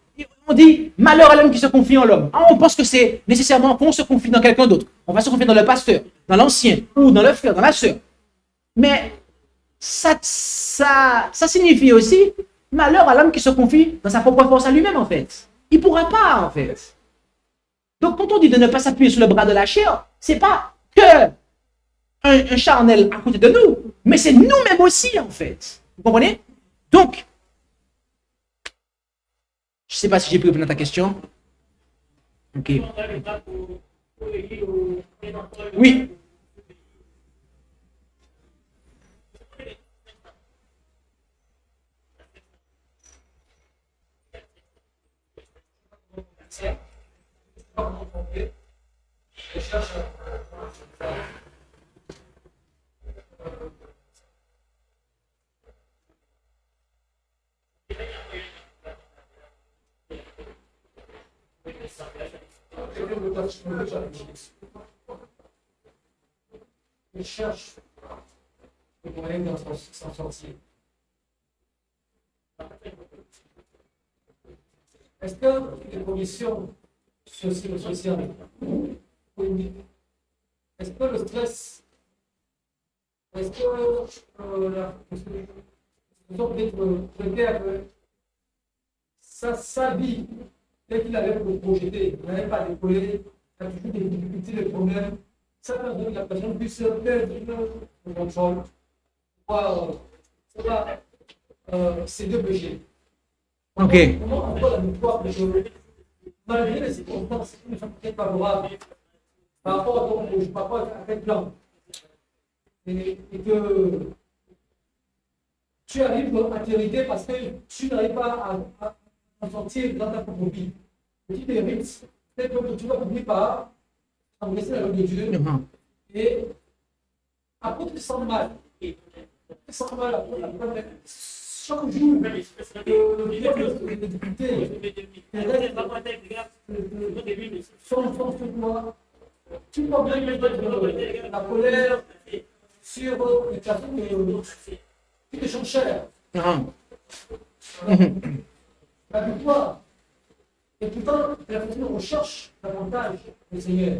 on dit malheur à l'homme qui se confie en l'homme. On pense que c'est nécessairement qu'on se confie dans quelqu'un d'autre. On va se confier dans le pasteur, dans l'ancien, ou dans le frère, dans la sœur. Mais ça signifie aussi malheur à l'homme qui se confie dans sa propre force à lui-même, en fait. Il ne pourra pas, en fait. Donc, quand on dit de ne pas s'appuyer sur le bras de la chair, ce n'est pas que un charnel à côté de nous, mais c'est nous-mêmes aussi, en fait. Vous comprenez? Donc, je ne sais pas si j'ai pu répondre à ta question. Ok. Oui. Il cherche le moyen de s'en sortir. Est-ce que les conditions sociales, est-ce que le stress, est-ce que la situation peut-être précaire, sa vie, dès qu'il avait projeté, il n'avait pas décollé, il a toujours des difficultés, des problèmes, ça peut donner la personne puisse perdre le contrôle, ces deux péchés. Ok. Comment on voit la victoire malgré les circonstances qui ne sont peut-être favorables par rapport à ton projet, par rapport à quel plan, et que tu arrives à t'hériter parce que tu n'arrives pas à sortir dans ta propre vie. Et tu t'hérites, peut-être que tu vas finir par engraisser la loi de Dieu. Et après, tu te sens mal. Tu te sens mal après. Chaque jour, les difficultés, sont sur toi. Tu vois bien la colère sur les personnes qui te sont chères. La victoire. Et pourtant, la personne recherche davantage le Seigneur.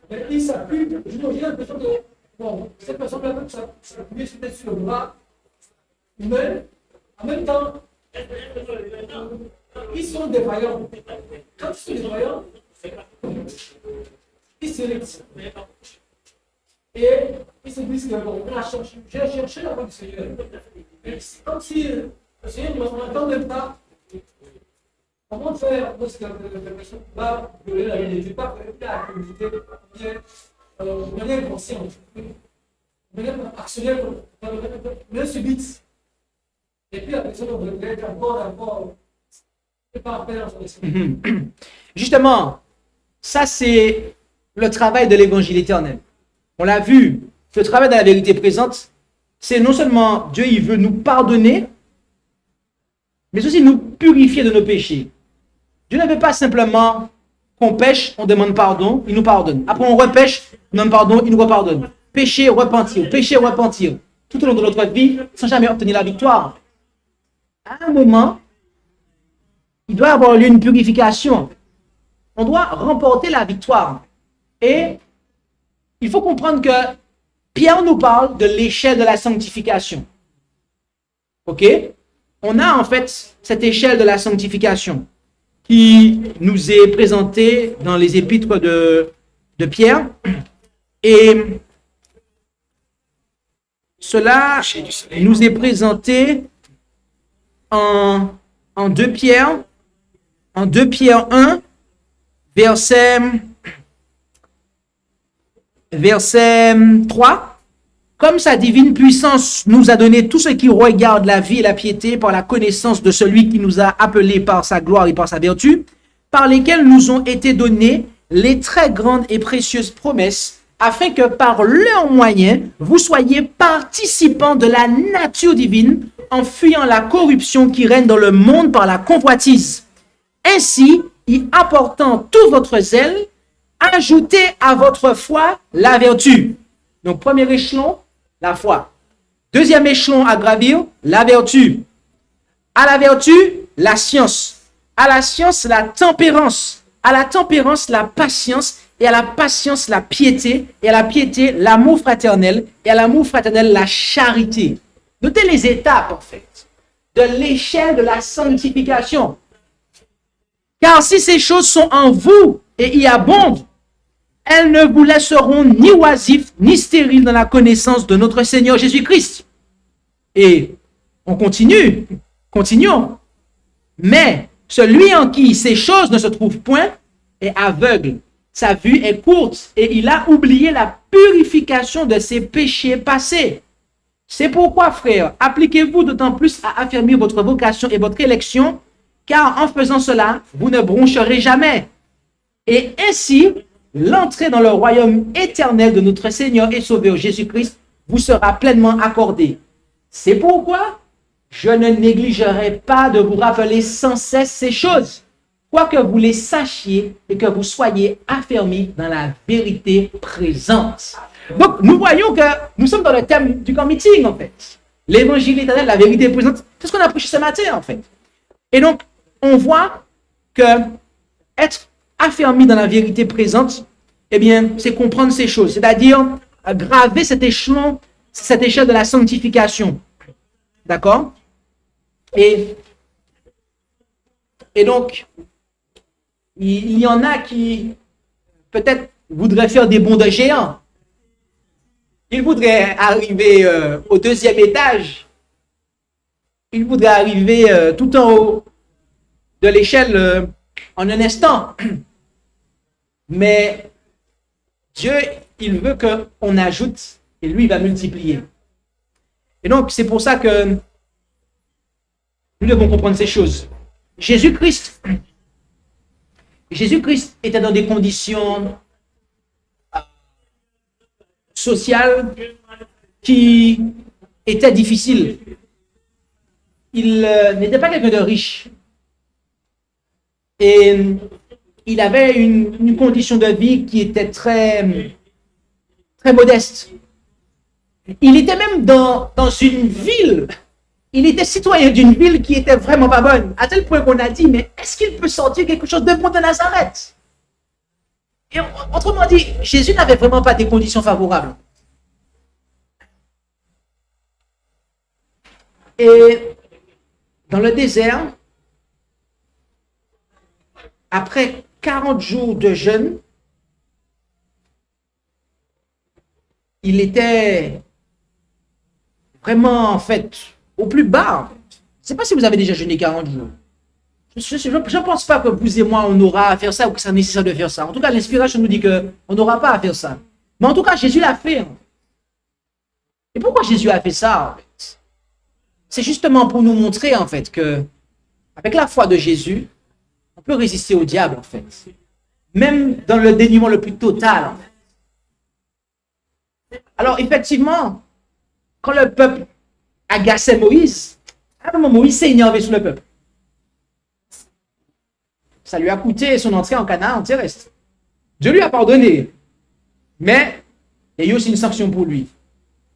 Et il s'appuie, j'ai l'impression Bon, cette personne-là, même s'appuyer sur le bras humain, en même temps, ils sont défaillants. Quand ils sont défaillants, ils s'irritent. Et ils se disent que bon, j'ai cherché la voix du Seigneur. Et c'est comme si le Seigneur ne m'entend même pas. Comment faire lorsque la personne va violer la vérité, pas la communauté, de manière inconsciente, de manière actionnelle, de manière subite. Et puis la personne regrette encore, et pas faire son esprit. Justement, ça c'est le travail de l'évangile éternel. On l'a vu, ce travail de la vérité présente, c'est non seulement Dieu, il veut nous pardonner, mais aussi nous purifier de nos péchés. Dieu ne veut pas simplement qu'on pêche, on demande pardon, il nous pardonne. Après on repêche, on demande pardon, il nous repardonne. Pécher, repentir, tout au long de notre vie, sans jamais obtenir la victoire. À un moment, il doit y avoir lieu une purification. On doit remporter la victoire. Et il faut comprendre que Pierre nous parle de l'échelle de la sanctification. Ok? On a en fait cette échelle de la sanctification qui nous est présentée dans les épîtres de Pierre. Et cela nous est présenté en 2 Pierre 1, verset 3. Comme sa divine puissance nous a donné tout ce qui regarde la vie et la piété par la connaissance de celui qui nous a appelés par sa gloire et par sa vertu, par lesquels nous ont été données les très grandes et précieuses promesses, afin que par leur moyen, vous soyez participants de la nature divine, en fuyant la corruption qui règne dans le monde par la convoitise. Ainsi, y apportant tout votre zèle, ajoutez à votre foi la vertu. Donc, premier échelon, la foi. Deuxième échelon à gravir, la vertu. À la vertu, la science. À la science, la tempérance. À la tempérance, la patience. Et à la patience, la piété. Et à la piété, l'amour fraternel. Et à l'amour fraternel, la charité. Notez les étapes, en fait, de l'échelle de la sanctification. Car si ces choses sont en vous et y abondent, elles ne vous laisseront ni oisifs, ni stériles dans la connaissance de notre Seigneur Jésus-Christ. Et on continuons. Mais celui en qui ces choses ne se trouvent point est aveugle. Sa vue est courte et il a oublié la purification de ses péchés passés. C'est pourquoi, frères, appliquez-vous d'autant plus à affermir votre vocation et votre élection, car en faisant cela, vous ne broncherez jamais. Et ainsi, l'entrée dans le royaume éternel de notre Seigneur et Sauveur Jésus-Christ vous sera pleinement accordée. C'est pourquoi je ne négligerai pas de vous rappeler sans cesse ces choses, quoique vous les sachiez et que vous soyez affermis dans la vérité présente. Donc, nous voyons que nous sommes dans le thème du camp meeting, en fait. L'évangile éternel, la vérité présente, c'est ce qu'on a prêché ce matin, en fait. Et donc, on voit que être affermi dans la vérité présente, eh bien, c'est comprendre ces choses, c'est-à-dire graver cet échelon, cette échelle de la sanctification. D'accord? Et donc, il y en a qui, peut-être, voudraient faire des bonds de géants. Ils voudraient arriver au 2e étage. Ils voudraient arriver tout en haut de l'échelle en un instant. Mais Dieu, il veut qu'on ajoute et lui, il va multiplier. Et donc, c'est pour ça que nous devons comprendre ces choses. Jésus-Christ était dans des conditions sociales qui étaient difficiles. Il n'était pas quelqu'un de riche. Et il avait une condition de vie qui était très, très modeste. Il était même dans une ville. Il était citoyen d'une ville qui était vraiment pas bonne. À tel point qu'on a dit, mais est-ce qu'il peut sortir quelque chose de bon de Nazareth? Et autrement dit, Jésus n'avait vraiment pas des conditions favorables. Et dans le désert, après 40 jours de jeûne, il était vraiment, en fait, au plus bas. Je ne sais pas si vous avez déjà jeûné 40 jours. Je ne pense pas que vous et moi, on aura à faire ça ou que c'est nécessaire de faire ça. En tout cas, l'inspiration nous dit qu'on n'aura pas à faire ça. Mais en tout cas, Jésus l'a fait. Et pourquoi Jésus a fait ça, en fait? C'est justement pour nous montrer, en fait, que avec la foi de Jésus, on peut résister au diable, en fait. Même dans le dénuement le plus total, en fait. Alors, effectivement, quand le peuple agaçait Moïse, à un moment, Moïse s'est énervé sur le peuple. Ça lui a coûté son entrée en Canaan terrestre. Dieu lui a pardonné. Mais il y a eu aussi une sanction pour lui.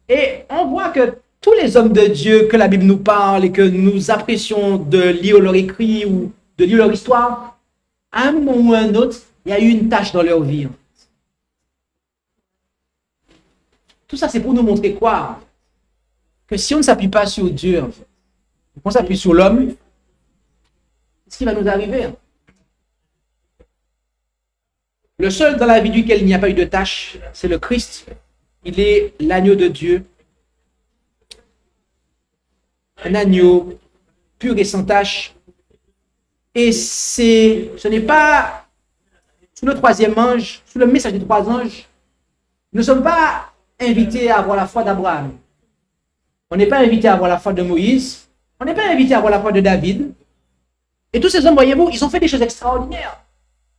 Et on voit que tous les hommes de Dieu que la Bible nous parle et que nous apprécions de lire leur écrit ou de lire leur histoire, à un moment ou à un autre, il y a eu une tâche dans leur vie. Tout ça, c'est pour nous montrer quoi? Que si on ne s'appuie pas sur Dieu, en fait, on s'appuie sur l'homme, qu'est-ce qui va nous arriver? Le seul dans la vie duquel il n'y a pas eu de tâche, c'est le Christ. Il est l'agneau de Dieu. Un agneau pur et sans tâche. Et ce n'est pas sous le troisième ange, sous le message des trois anges, nous ne sommes pas invités à avoir la foi d'Abraham. On n'est pas invité à avoir la foi de Moïse. On n'est pas invité à avoir la foi de David. Et tous ces hommes, voyez-vous, ils ont fait des choses extraordinaires.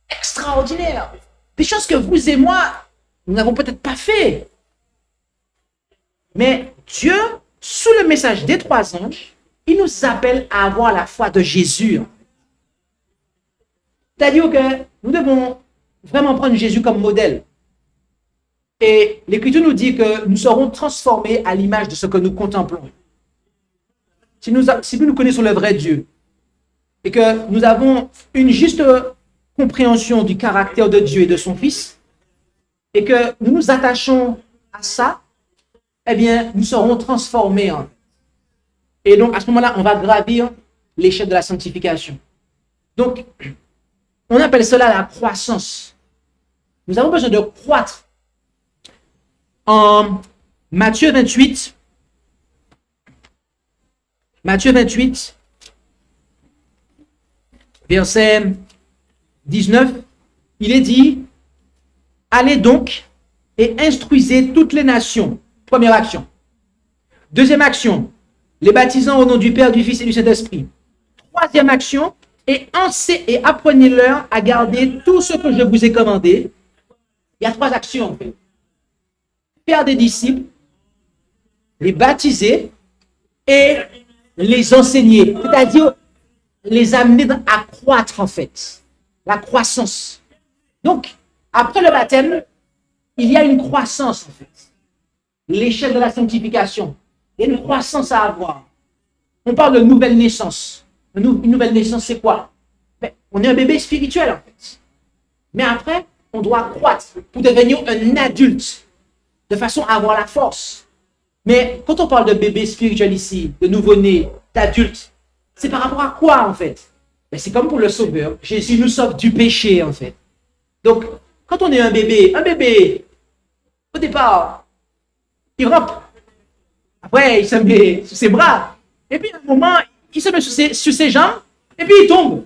Extraordinaires. Des choses que vous et moi, nous n'avons peut-être pas fait. Mais Dieu, sous le message des trois anges, il nous appelle à avoir la foi de Jésus. C'est-à-dire que nous devons vraiment prendre Jésus comme modèle. Et l'Écriture nous dit que nous serons transformés à l'image de ce que nous contemplons. Si nous connaissons le vrai Dieu et que nous avons une juste compréhension du caractère de Dieu et de son Fils, et que nous nous attachons à ça, eh bien, nous serons transformés. Et donc, à ce moment-là, on va gravir l'échelle de la sanctification. Donc, on appelle cela la croissance. Nous avons besoin de croître. En Matthieu 28, verset 19, il est dit, allez donc et instruisez toutes les nations. Première action. Deuxième action, les baptisant au nom du Père, du Fils et du Saint-Esprit. Troisième action, et apprenez-leur à garder tout ce que je vous ai commandé. Il y a trois actions en fait. Faire des disciples, les baptiser et les enseigner. C'est-à-dire les amener à croître en fait. La croissance. Donc, après le baptême, il y a une croissance en fait. L'échelle de la sanctification. Il y a une croissance à avoir. On parle de nouvelle naissance. Une nouvelle naissance, c'est quoi? On est un bébé spirituel en fait. Mais après, on doit croître pour devenir un adulte, de façon à avoir la force. Mais quand on parle de bébé spirituel ici, de nouveau-né, d'adulte, c'est par rapport à quoi en fait? C'est comme pour le Sauveur. Jésus nous sauve du péché en fait. Donc, quand on est un bébé, au départ, il rampe. Après, il se met sur ses bras. Et puis, à un moment, il se met sur ses jambes. Et puis, il tombe.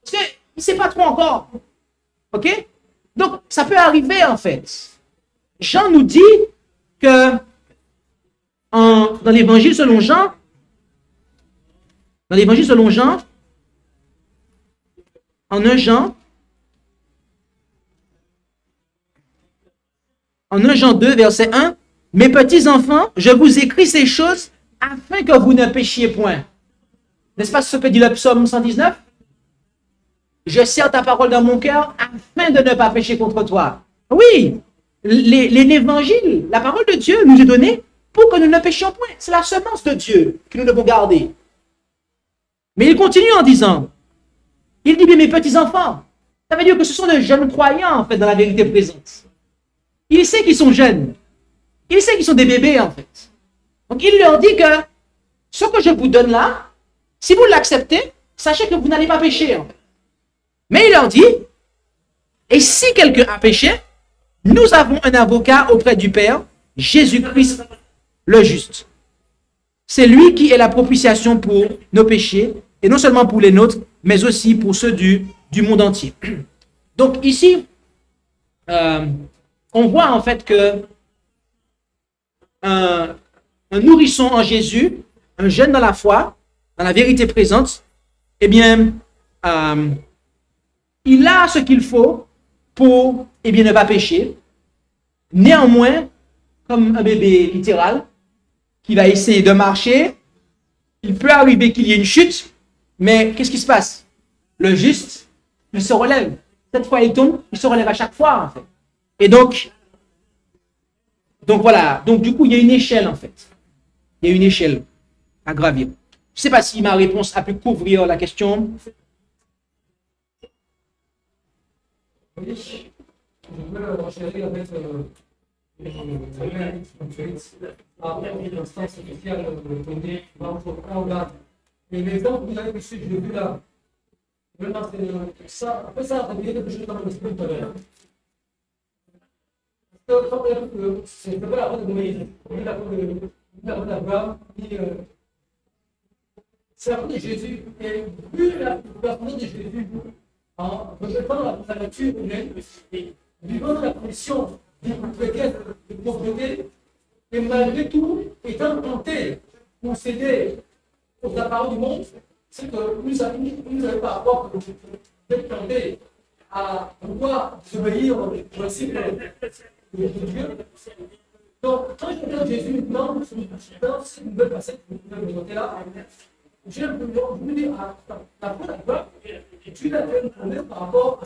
Parce qu'il ne sait pas trop encore. OK? Donc, ça peut arriver, en fait. Jean nous dit que dans l'évangile selon Jean, en 1 Jean 2, verset 1, « Mes petits enfants, je vous écris ces choses afin que vous ne péchiez point. » N'est-ce pas ce que dit le psaume 119? « Je serre ta parole dans mon cœur afin de ne pas pécher contre toi. » Oui, l'évangile, la parole de Dieu nous est donnée pour que nous ne péchions point. C'est la semence de Dieu que nous devons garder. Mais il continue en disant, il dit, mes petits enfants, ça veut dire que ce sont de jeunes croyants en fait dans la vérité présente. Il sait qu'ils sont jeunes. Il sait qu'ils sont des bébés en fait. Donc il leur dit que ce que je vous donne là, si vous l'acceptez, sachez que vous n'allez pas pécher. En fait. Mais il leur dit, et si quelqu'un a péché, nous avons un avocat auprès du Père, Jésus-Christ le juste. C'est lui qui est la propitiation pour nos péchés, et non seulement pour les nôtres, mais aussi pour ceux du monde entier. Donc ici, on voit en fait que un nourrisson en Jésus, un jeune dans la foi, dans la vérité présente, eh bien, il a ce qu'il faut pour, eh bien, ne pas pécher. Néanmoins, comme un bébé littéral, qui va essayer de marcher, il peut arriver qu'il y ait une chute, mais qu'est-ce qui se passe? Le juste, il se relève. Cette fois, il tombe, il se relève à chaque fois, en fait. Et donc voilà. Donc, du coup, il y a une échelle, en fait. Il y a une échelle à gravir. Je ne sais pas si ma réponse a pu couvrir la question. Oui, je veux enchérir avec après une instance spéciale donnée entre Kaola. Et l'exemple que vous avez reçu, je l'ai vu là. Ça, après ça, ça devient quelque chose comme l'esprit tout à l'heure. C'est pas la route de Moïse, ni la route d'Abraham, ni. C'est la route de Jésus. Et vu la route de Jésus, en rejetant la nature humaine, vivant dans la condition de pauvreté, et malgré tout, étant tenté pour céder aux apparences du monde, c'est que nous n'avons pas à avoir d'être tentés à pouvoir obéir aux principes de Dieu. Donc, quand je regarde Jésus maintenant, dans cette nouvelle facette que vous avez présentée là, je me dis, la fois, Dieu a fait une promesse par rapport à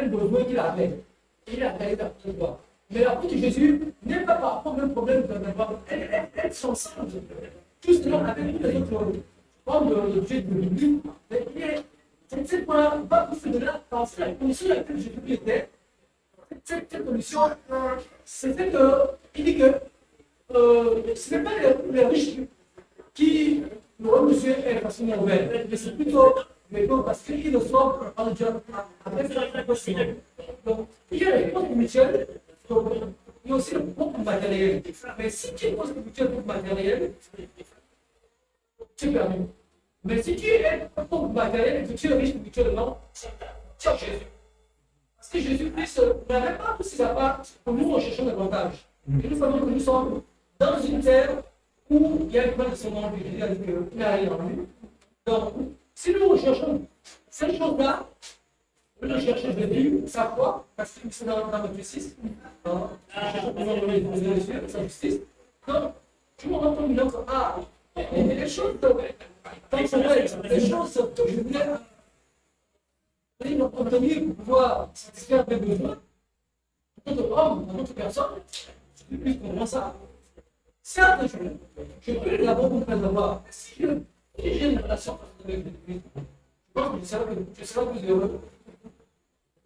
un besoin qu'il avait. Il a réalisé la foi. Mais la foi de Jésus n'est pas par rapport au même problème de l'avoir. Elle sont ensemble. Tout ce qu'on avait vu les autres formes d'objets de Bible, c'est pas pour de là, parce que la condition à laquelle Jésus était, cette condition, c'était qu'il dit que ce n'est pas les riches qui le monsieur est facilement ouvert, mais c'est plutôt les pauvres parce qu'ils le sont en Dieu avec la possible. Donc, il y a les pauvres mutuels, il y a aussi le pauvre matériel. Mais si tu es pauvre mutuel pour matériel, tu es perdu. Mais si tu es pauvre matériel et que tu es riche mutuellement, tu as Jésus. Parce que Jésus-Christ n'avait pas tous ses apparts pour nous recherchons davantage. Et nous savons que nous sommes dans une terre où il y a une part de son nom, il a dit qu'il n'a rien en lui. Donc, si nous recherchons cette chose-là, nous recherchons Jésus, sa foi, parce que c'est dans notre justice, nous cherchons les cieux, sa justice. Donc, je me rends compte que les choses, les choses que je voulais obtenir pour pouvoir satisfaire mes besoins, en tant qu'homme, en tant que personne, je ne plus comprendre ça. Certes, je peux d'abord vous préserver. Si j'ai une relation avec Jésus-Christ, je pense que je serai plus heureux.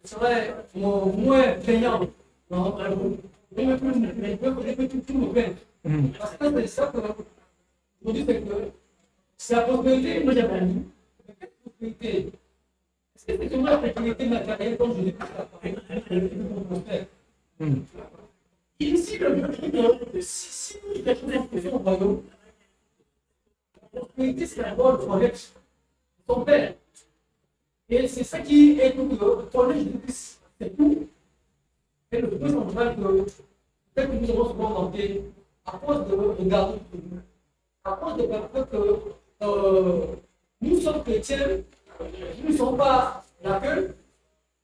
Je serai moins payant. Je ne peux tout me plaindre. Parce que c'est ça que aujourd'hui, c'est que c'est la prospérité, moi j'ai appris. Mais quelle prospérité? Est-ce que c'est que moi la prospérité matérielle quand je découvre la prospère? Ici, le but de si nous avons au royaume, la prospérité, c'est d'abord le projet de son père. Et c'est ça qui est tout le projet de Jésus-Christ. C'est tout. Et le plus central que peut-être que nous avons souvent manqué à cause de regarder à cause de fait que nous sommes chrétiens, nous ne sommes pas la queue,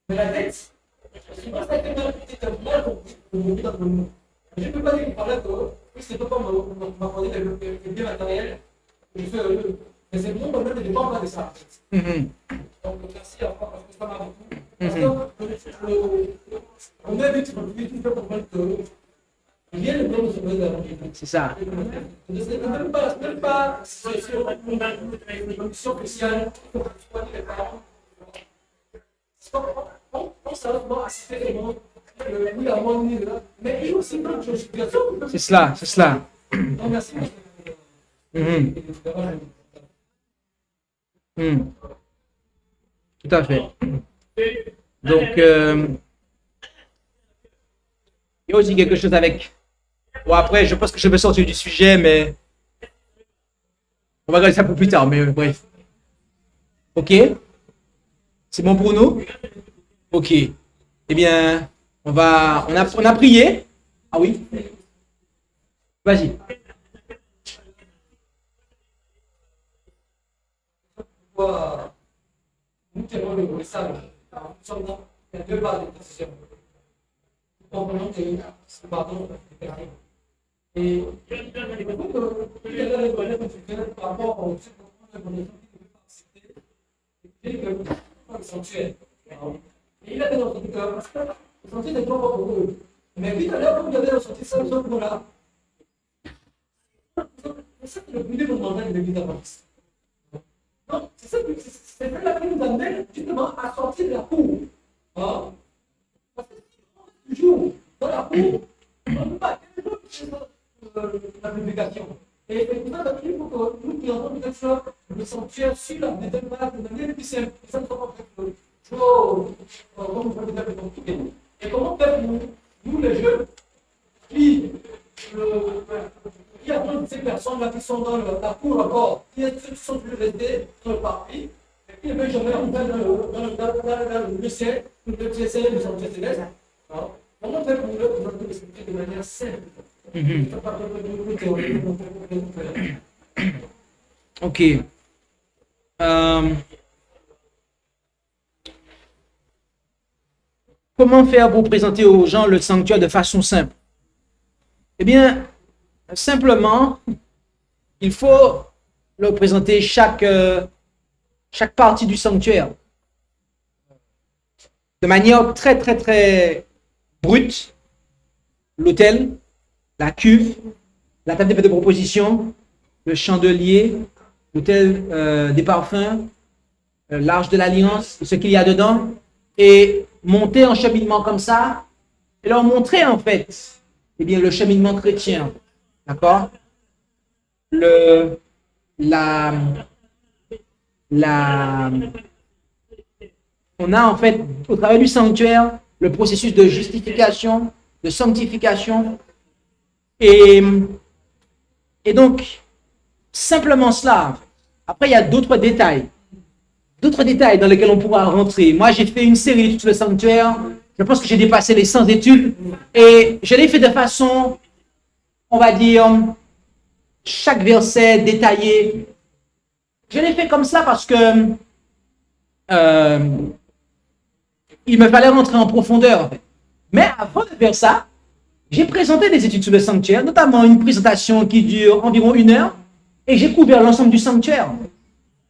mais la tête. Je pense que c'est un mal qu'on vit dans nous. Je ne peux pas dire qu'il parlait que ce n'est pas m'accorder des biens matériels, je suis heureux. Mais c'est mon problème de ne dépend pas de ça. Donc merci encore parce que ça m'a beaucoup. Parce que on a vu que tu peux comprendre que rien ne peut nous sauver de la vie. C'est ça. Même pas sur une condition spéciale pour soigner les parents. On sérieusement assister les gens, oui, à mon niveau, mais il y a aussi plein de choses. C'est cela, c'est cela. Donc merci. Mhm. Mhm. Tout à fait. Donc, il y a aussi quelque chose avec. Bon, après, je pense que je vais sortir du sujet, mais on va regarder ça pour plus tard. Mais bref. Ok? C'est bon pour nous? Ok. Eh bien, on a prié. Ah oui? Vas-y. Pourquoi nous tenons le message, nous sommes dans il y a deux bases de décision. Nous comprenons que ce pardon est permis. Et il faut que les gens les par rapport au fait qu'on a une connaissance qui ne peut pas accepter, et que le sanctuaire. Et il a bien entendu que le sanctuaire n'est pas pour eux. Mais puis, à l'heure, comme il y avait ressenti ça, nous sommes là. C'est ça que le premier commandement de l'Église. Non, c'est là qui nous amène justement à sortir de la cour. Hein? Parce que si on est toujours dans la cour, on ne peut pas la publication. Et effectivement, il faut que nous qui avons peut-être ça, le sanctuaire sur la méthode de manière plus simple. Ça ne sera pas fait trop, comme vous pouvez dire, compliqué. Et comment faire pour nous, les jeunes, qui attendent ces personnes-là qui sont dans la cour encore, qui sont plus restées dans le parti, et qui ne veulent jamais entrer dans le ciel, le ciel, le sanctuaire céleste. Comment faire pour eux pour l'expliquer de manière simple? Ok. Comment faire pour présenter aux gens le sanctuaire de façon simple? Eh bien, simplement, il faut leur présenter chaque partie du sanctuaire de manière très, très, très brute. L'autel, la cuve, la table de proposition, le chandelier, l'autel des parfums, l'arche de l'alliance, ce qu'il y a dedans, et monter en cheminement comme ça, et leur montrer en fait, eh bien, le cheminement chrétien, d'accord? On a en fait, au travers du sanctuaire, le processus de justification, de sanctification, et donc, simplement cela. Après, il y a d'autres détails dans lesquels on pourra rentrer. Moi, j'ai fait une série d'études sur le sanctuaire. Je pense que j'ai dépassé les 100 études. Et je l'ai fait de façon, on va dire, chaque verset détaillé. Je l'ai fait comme ça parce que il me fallait rentrer en profondeur. En fait. Mais avant de faire ça, j'ai présenté des études sur le sanctuaire, notamment une présentation qui dure environ 1 heure. Et j'ai couvert l'ensemble du sanctuaire.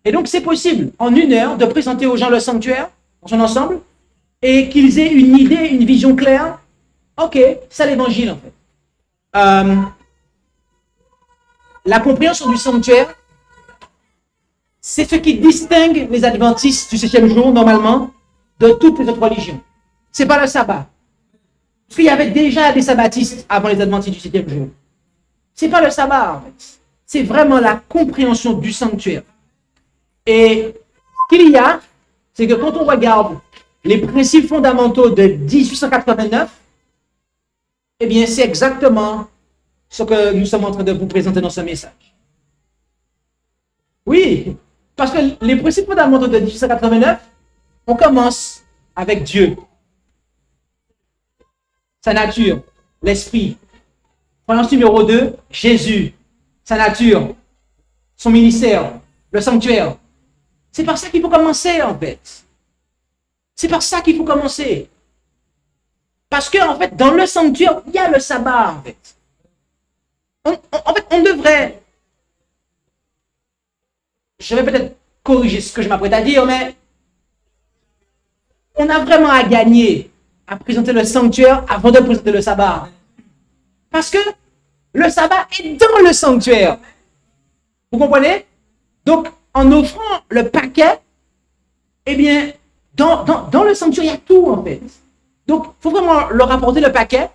Et donc, c'est possible, en 1 heure, de présenter aux gens le sanctuaire, dans son ensemble, et qu'ils aient une idée, une vision claire. Ok, c'est l'évangile, en fait. La compréhension du sanctuaire, c'est ce qui distingue les adventistes du 7e jour, normalement, de toutes les autres religions. C'est pas le sabbat. Parce qu'il y avait déjà des sabbatistes avant les adventistes du 7e jour. C'est pas le sabbat, en fait. C'est vraiment la compréhension du sanctuaire. Et ce qu'il y a, c'est que quand on regarde les principes fondamentaux de 1889, eh bien, c'est exactement ce que nous sommes en train de vous présenter dans ce message. Oui, parce que les principes fondamentaux de 1889, on commence avec Dieu, sa nature, l'esprit. Croyance numéro 2, Jésus, sa nature, son ministère, le sanctuaire. C'est par ça qu'il faut commencer, en fait. C'est par ça qu'il faut commencer. Parce que, en fait, dans le sanctuaire, il y a le sabbat, en fait. En fait, on devrait... Je vais peut-être corriger ce que je m'apprête à dire, mais on a vraiment à gagner à présenter le sanctuaire avant de présenter le sabbat. Parce que le sabbat est dans le sanctuaire. Vous comprenez? Donc, en offrant le paquet, eh bien, dans le sanctuaire, il y a tout, en fait. Donc, il faut vraiment leur apporter le paquet.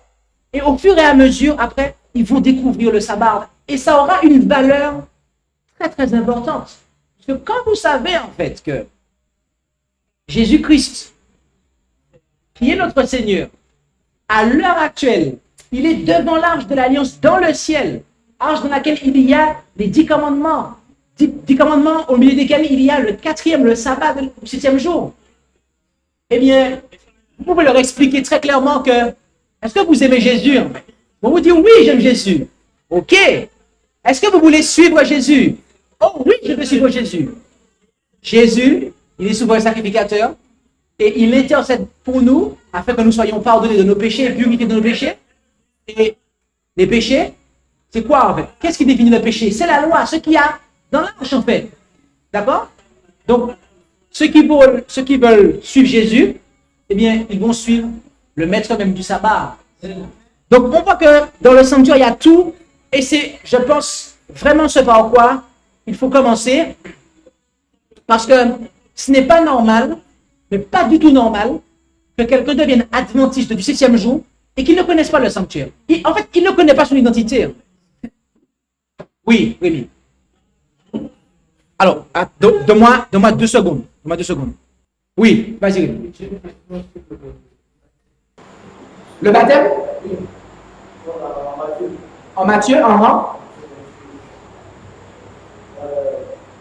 Et au fur et à mesure, après, ils vont découvrir le sabbat. Et ça aura une valeur très, très importante. Parce que quand vous savez, en fait, que Jésus-Christ, qui est notre Seigneur, à l'heure actuelle, il est devant l'arche de l'Alliance dans le ciel, arche dans laquelle il y a les 10 commandements, 10 commandements au milieu desquels il y a le 4e, le sabbat, le 7e jour. Eh bien, vous pouvez leur expliquer très clairement que, est-ce que vous aimez Jésus? On vous dit, oui, j'aime Jésus. OK. Est-ce que vous voulez suivre Jésus? Oh oui, je veux suivre Jésus. Jésus, il est souvent un sacrificateur et il intercède pour nous afin que nous soyons pardonnés de nos péchés et purifiés de nos péchés. Et les péchés, c'est quoi en fait? Qu'est-ce qui définit le péché? C'est la loi, ce qu'il y a dans l'arche en fait. D'accord? Donc, ceux qui veulent suivre Jésus, eh bien, ils vont suivre le maître même du sabbat. Donc, on voit que dans le sanctuaire, il y a tout. Et c'est, je pense, vraiment ce par quoi il faut commencer. Parce que ce n'est pas normal, mais pas du tout normal, que quelqu'un devienne adventiste du 7e jour et qu'il ne connaisse pas le sanctuaire. En fait, il ne connaît pas son identité. Oui, oui. Alors, donne-moi 2 secondes. Donne-moi 2 secondes. Oui, vas-y. Le baptême? En Matthieu, en rang?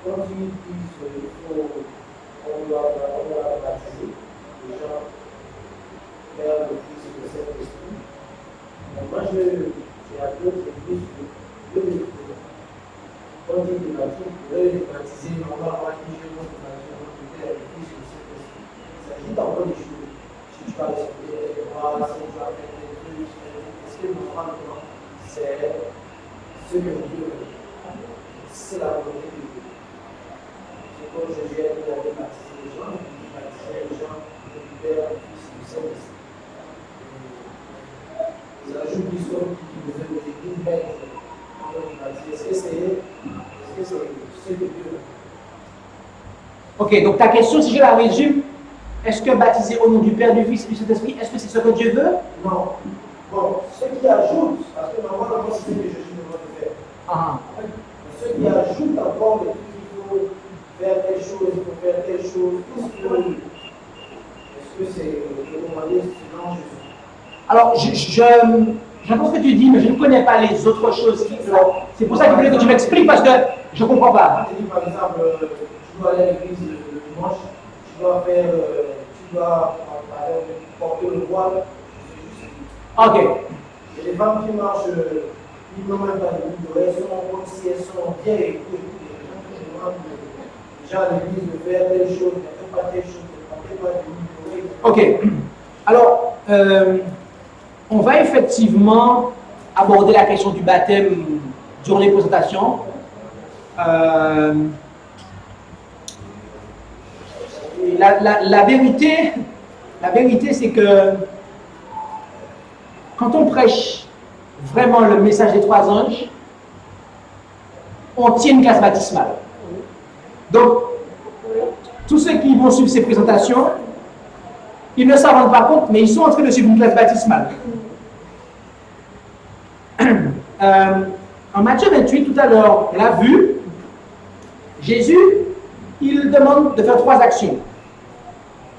Quand ils disent qu'on doit baptiser les gens vers le Fils de Saint-Esprit, moi j'ai appris aux églises de Dieu. Quand ils disent baptiser, on va avoir qui je veux baptiser vers le Fils de Saint-Esprit. Il s'agit d'encore des choses. Si tu vas respecter les droits, si tu vas faire des trucs, est-ce que normalement c'est ce que Dieu veut? C'est la volonté de Dieu. Quand Jésus avait baptisé les gens, il baptisait les gens du Père, du Fils et du Saint-Esprit. Les ajouts qui sont qui faisaient des églises bêtes, quand il baptisait, est-ce que c'est ce que Dieu veut? Ok, donc ta question, si je la résume, est-ce que baptiser au nom du Père, du Fils et du Saint-Esprit, est-ce que c'est ce que Dieu veut? Non. Bon, ceux qui ajoutent, parce que normalement, c'est ce que Jésus demande de faire. Ah. Ceux qui ajoutent encore des trucs qu'il faut faire telle chose, il faut faire telle chose, tout ce que est-ce que c'est demander selon Jésus? Alors, je pense que tu dis, mais je ne connais pas les autres choses. C'est pour ça que je voulais que tu m'expliques, parce que je ne comprends pas. Je dis par exemple, tu dois aller à l'église le dimanche, tu dois porter le voile. Ok. Et les femmes qui marchent, ils n'ont même pas de livre, elles sont comme si elles sont vieilles. Déjà à l'église de faire telle chose, ne fais pas telle chose, ne fais pas de livre. Ok. Alors, on va effectivement aborder la question du baptême durant les présentations. La vérité, c'est que quand on prêche vraiment le message des 3 anges, on tient une classe baptismale. Donc, tous ceux qui vont suivre ces présentations, ils ne s'en rendent pas compte, mais ils sont en train de suivre une classe baptismale. En Matthieu 28, tout à l'heure, on l'a vu, Jésus, il demande de faire 3 actions.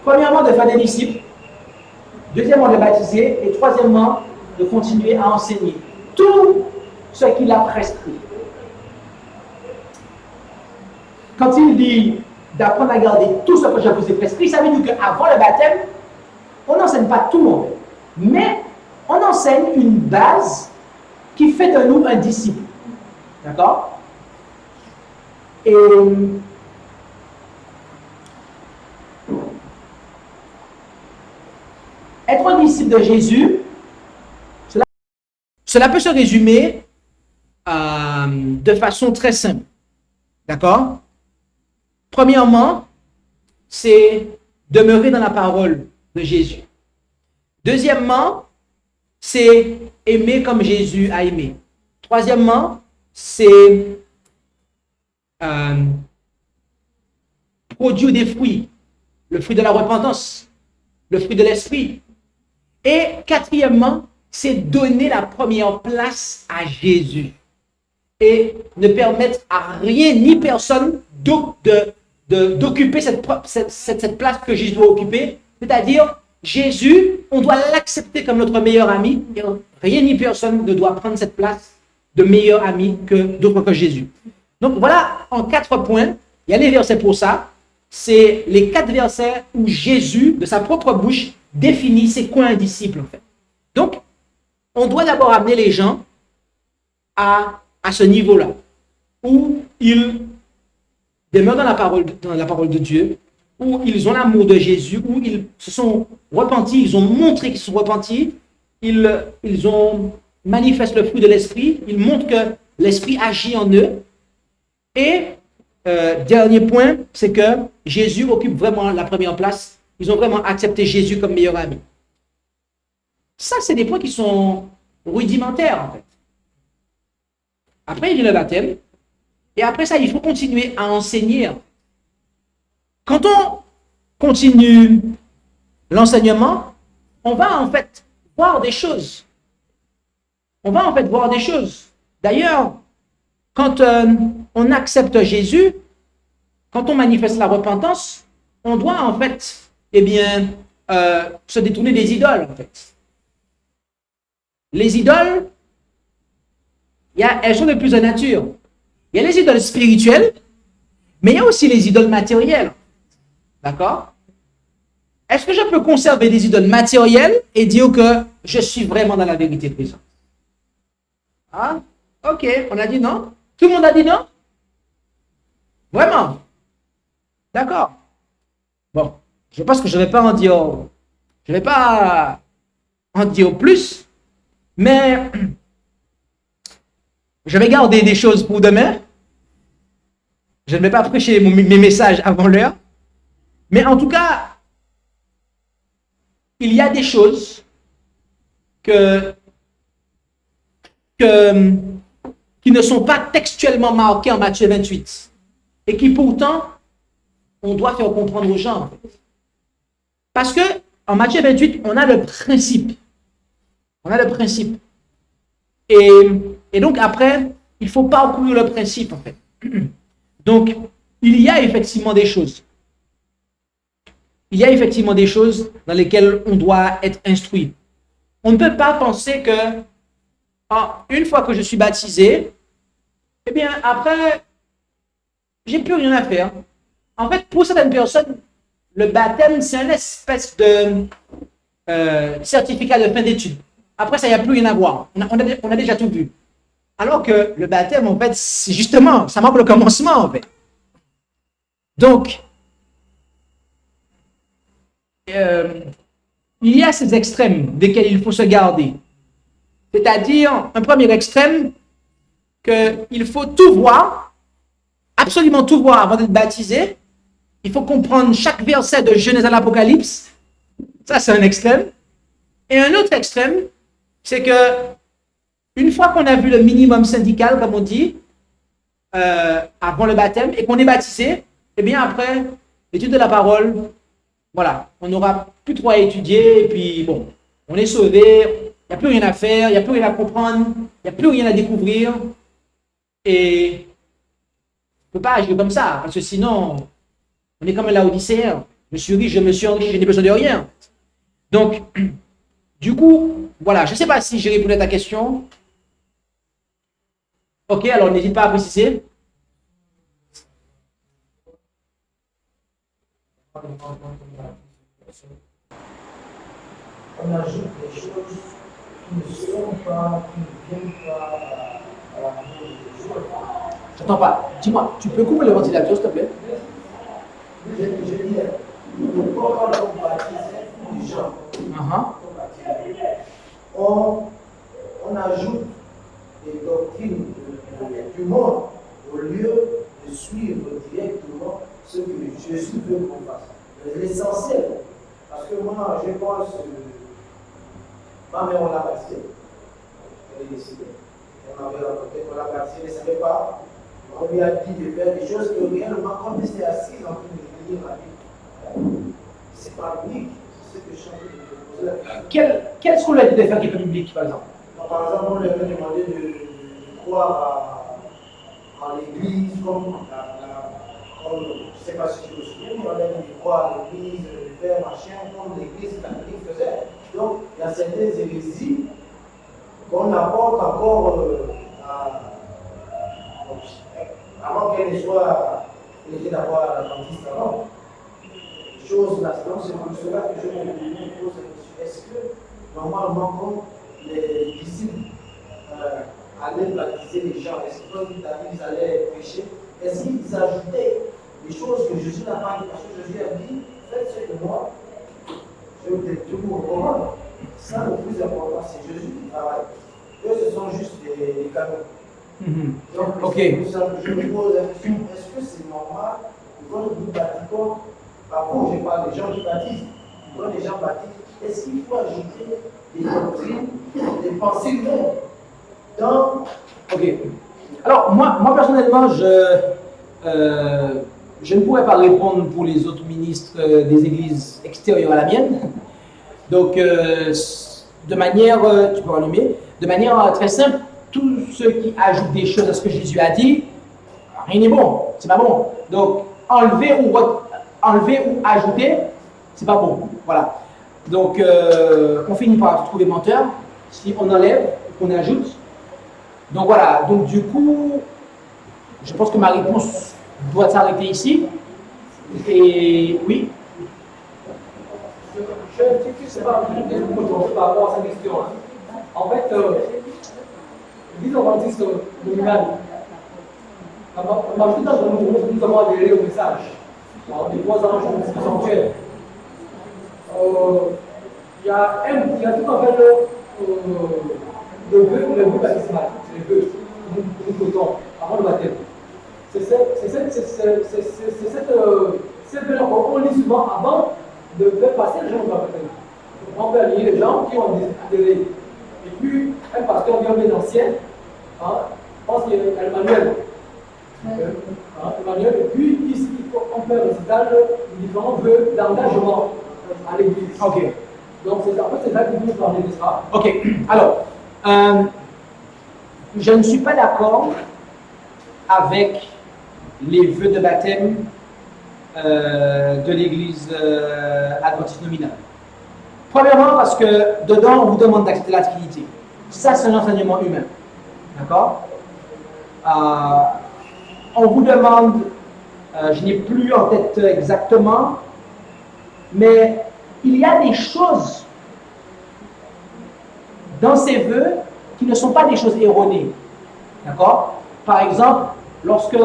Premièrement, de faire des disciples. Deuxièmement, de baptiser. Et troisièmement, de continuer à enseigner tout ce qu'il a prescrit. Quand il dit d'apprendre à garder tout ce que je vous ai prescrit, ça veut dire qu'avant le baptême, on n'enseigne pas tout en fait, mais on enseigne une base qui fait de nous un disciple. D'accord? Et être un disciple de Jésus, cela peut se résumer de façon très simple. D'accord? Premièrement, c'est demeurer dans la parole de Jésus. Deuxièmement, c'est aimer comme Jésus a aimé. Troisièmement, c'est produire des fruits. Le fruit de la repentance, le fruit de l'esprit. Et quatrièmement, c'est donner la première place à Jésus. et ne permettre à rien ni personne d'occuper cette place que Jésus doit occuper. C'est-à-dire, Jésus, on doit l'accepter comme notre meilleur ami. Et rien ni personne ne doit prendre cette place de meilleur ami d'autre que Jésus. Donc voilà, en 4 points, il y a les versets pour ça. C'est les 4 versets où Jésus, de sa propre bouche, définit c'est quoi un disciple en fait. Donc, on doit d'abord amener les gens à ce niveau-là, où ils demeurent dans la parole de Dieu, où ils ont l'amour de Jésus, où ils se sont repentis, ils ont montré qu'ils se sont repentis, ils ont manifesté le fruit de l'Esprit, ils montrent que l'Esprit agit en eux. Et dernier point, c'est que Jésus occupe vraiment la première place. Ils ont vraiment accepté Jésus comme meilleur ami. Ça, c'est des points qui sont rudimentaires, en fait. Après, il y a le baptême. Et après ça, il faut continuer à enseigner. Quand on continue l'enseignement, on va en fait voir des choses. D'ailleurs, quand on accepte Jésus, quand on manifeste la repentance, on doit en fait, se détourner des idoles, en fait. Les idoles, elles sont de plusieurs natures. Il y a les idoles spirituelles, mais il y a aussi les idoles matérielles. D'accord? Est-ce que je peux conserver des idoles matérielles et dire que je suis vraiment dans la vérité présente? Ah, ok, on a dit non? Tout le monde a dit non? Vraiment? D'accord. Bon, je pense que je ne vais pas en dire plus, mais je vais garder des choses pour demain. Je ne vais pas prêcher mes messages avant l'heure. Mais en tout cas, il y a des choses qui ne sont pas textuellement marquées en Matthieu 28 et qui pourtant, on doit faire comprendre aux gens. En fait. Parce que en Matthieu 28, on a le principe. Et donc après, il faut parcourir le principe en fait. Donc, il y a effectivement des choses. Dans lesquelles on doit être instruit. On ne peut pas penser que, une fois que je suis baptisé, après, j'ai plus rien à faire. En fait, pour certaines personnes, le baptême, c'est une espèce de certificat de fin d'études. Après ça, il n'y a plus rien à voir. On a déjà tout vu. Alors que le baptême, en fait, c'est justement, ça marque le commencement, en fait. Donc, il y a ces extrêmes desquels il faut se garder. C'est-à-dire, un premier extrême, qu'il faut tout voir, absolument tout voir avant d'être baptisé. Il faut comprendre chaque verset de Genèse à l'Apocalypse. Ça, c'est un extrême. Et un autre extrême, c'est que une fois qu'on a vu le minimum syndical, comme on dit, avant le baptême, et qu'on est baptisé, après, l'étude de la parole, voilà, on n'aura plus trop à étudier, et puis bon, on est sauvé, il n'y a plus rien à faire, il n'y a plus rien à comprendre, il n'y a plus rien à découvrir, et on ne peut pas agir comme ça, parce que sinon, on est comme un Laodicéen. Je suis riche, je me suis enrichi, je n'ai besoin de rien. Donc, du coup, voilà, je ne sais pas si j'ai répondu à ta question. Ok, alors n'hésite pas à préciser. On ajoute des choses qui ne sont pas, qui ne viennent pas à la vie. J'entends pas. Dis-moi, tu peux couper le ventilateur, s'il te plaît? Je dis, pourquoi on baptise les gens? On ajoute des doctrines du monde au lieu de suivre directement ce que Jésus veut qu'on fasse. L'essentiel, parce que moi, je pense, ma mère, on l'a baptisée. Elle est décédée. On l'a baptisée, elle ne savait pas. On lui a dit de faire des choses que réellement, comme elle était assise en train de lire la Bible, c'est pas biblique, c'est ce que je suis en train de poser la question. Qu'est-ce qu'on lui a dit de faire qui est public, par exemple? Par exemple, on lui avait demandé de croire en l'église, comme je ne sais pas si tu me souviens, mais on aime croire à l'église, le faire machin, comme l'église catholique faisait. Donc, il y a certaines hérésies qu'on apporte encore avant qu'elle ne soit, elle était d'abord à l'adventiste avant. Chose là, donc c'est pour cela que je me pose la question. Est-ce que, normalement, comme les disciples allaient baptiser les gens, est-ce qu'ils allaient prêcher, est-ce qu'ils ajoutaient des choses que Jésus n'a pas dit? Parce que Jésus a dit, faites ce que moi, je vous recommande. Ça, le plus important, c'est Jésus qui travaille. Eux, ce sont juste des canaux. Donc, Ok. pour ça que je me pose la question, est-ce que c'est normal que quand nous baptisons, parfois je parle des gens qui baptisent, quand les gens baptisent, est-ce qu'il faut ajouter des doctrines, des pensées humaines dans... Ok. Alors, moi personnellement, je ne pourrais pas répondre pour les autres ministres des églises extérieures à la mienne. Donc, de manière, tu peux rallumer, de manière très simple, tous ceux qui ajoutent des choses à ce que Jésus a dit, rien n'est bon, c'est pas bon. Donc, enlever ou ajouter, c'est pas bon. Voilà. Donc, on finit par trouver menteur si on enlève ou qu'on ajoute. Donc voilà, donc du coup, je pense que ma réponse doit s'arrêter ici. Et oui. Je ne sais pas par rapport à sa question. Hein. En fait, l'Église adventiste nominale, la majorité d'entre nous avons adhéré au message. Alors, des 3 ans, je suis sanctuaire. Il y a tout en fait le vœu baptismal, c'est le vœu que nous faisons avant le baptême. C'est cette vœu qu'on lit souvent avant de faire passer les gens au baptême. On peut aligner les gens qui ont adhéré. Et puis, un pasteur bien ancien, hein, je pense qu'il y a Emmanuel. Emmanuel, et puis ici, on fait un récital de différents vœux d'engagement à l'église. Ok. Donc, c'est ça qui nous parler de ça. Ok. Alors, je ne suis pas d'accord avec les vœux de baptême de l'église adventiste nominale. Premièrement, parce que dedans, on vous demande d'accepter la Trinité. Ça, c'est un enseignement humain. D'accord? On vous demande, je n'ai plus en tête exactement, mais il y a des choses dans ces vœux qui ne sont pas des choses erronées. D'accord? Par exemple, lorsque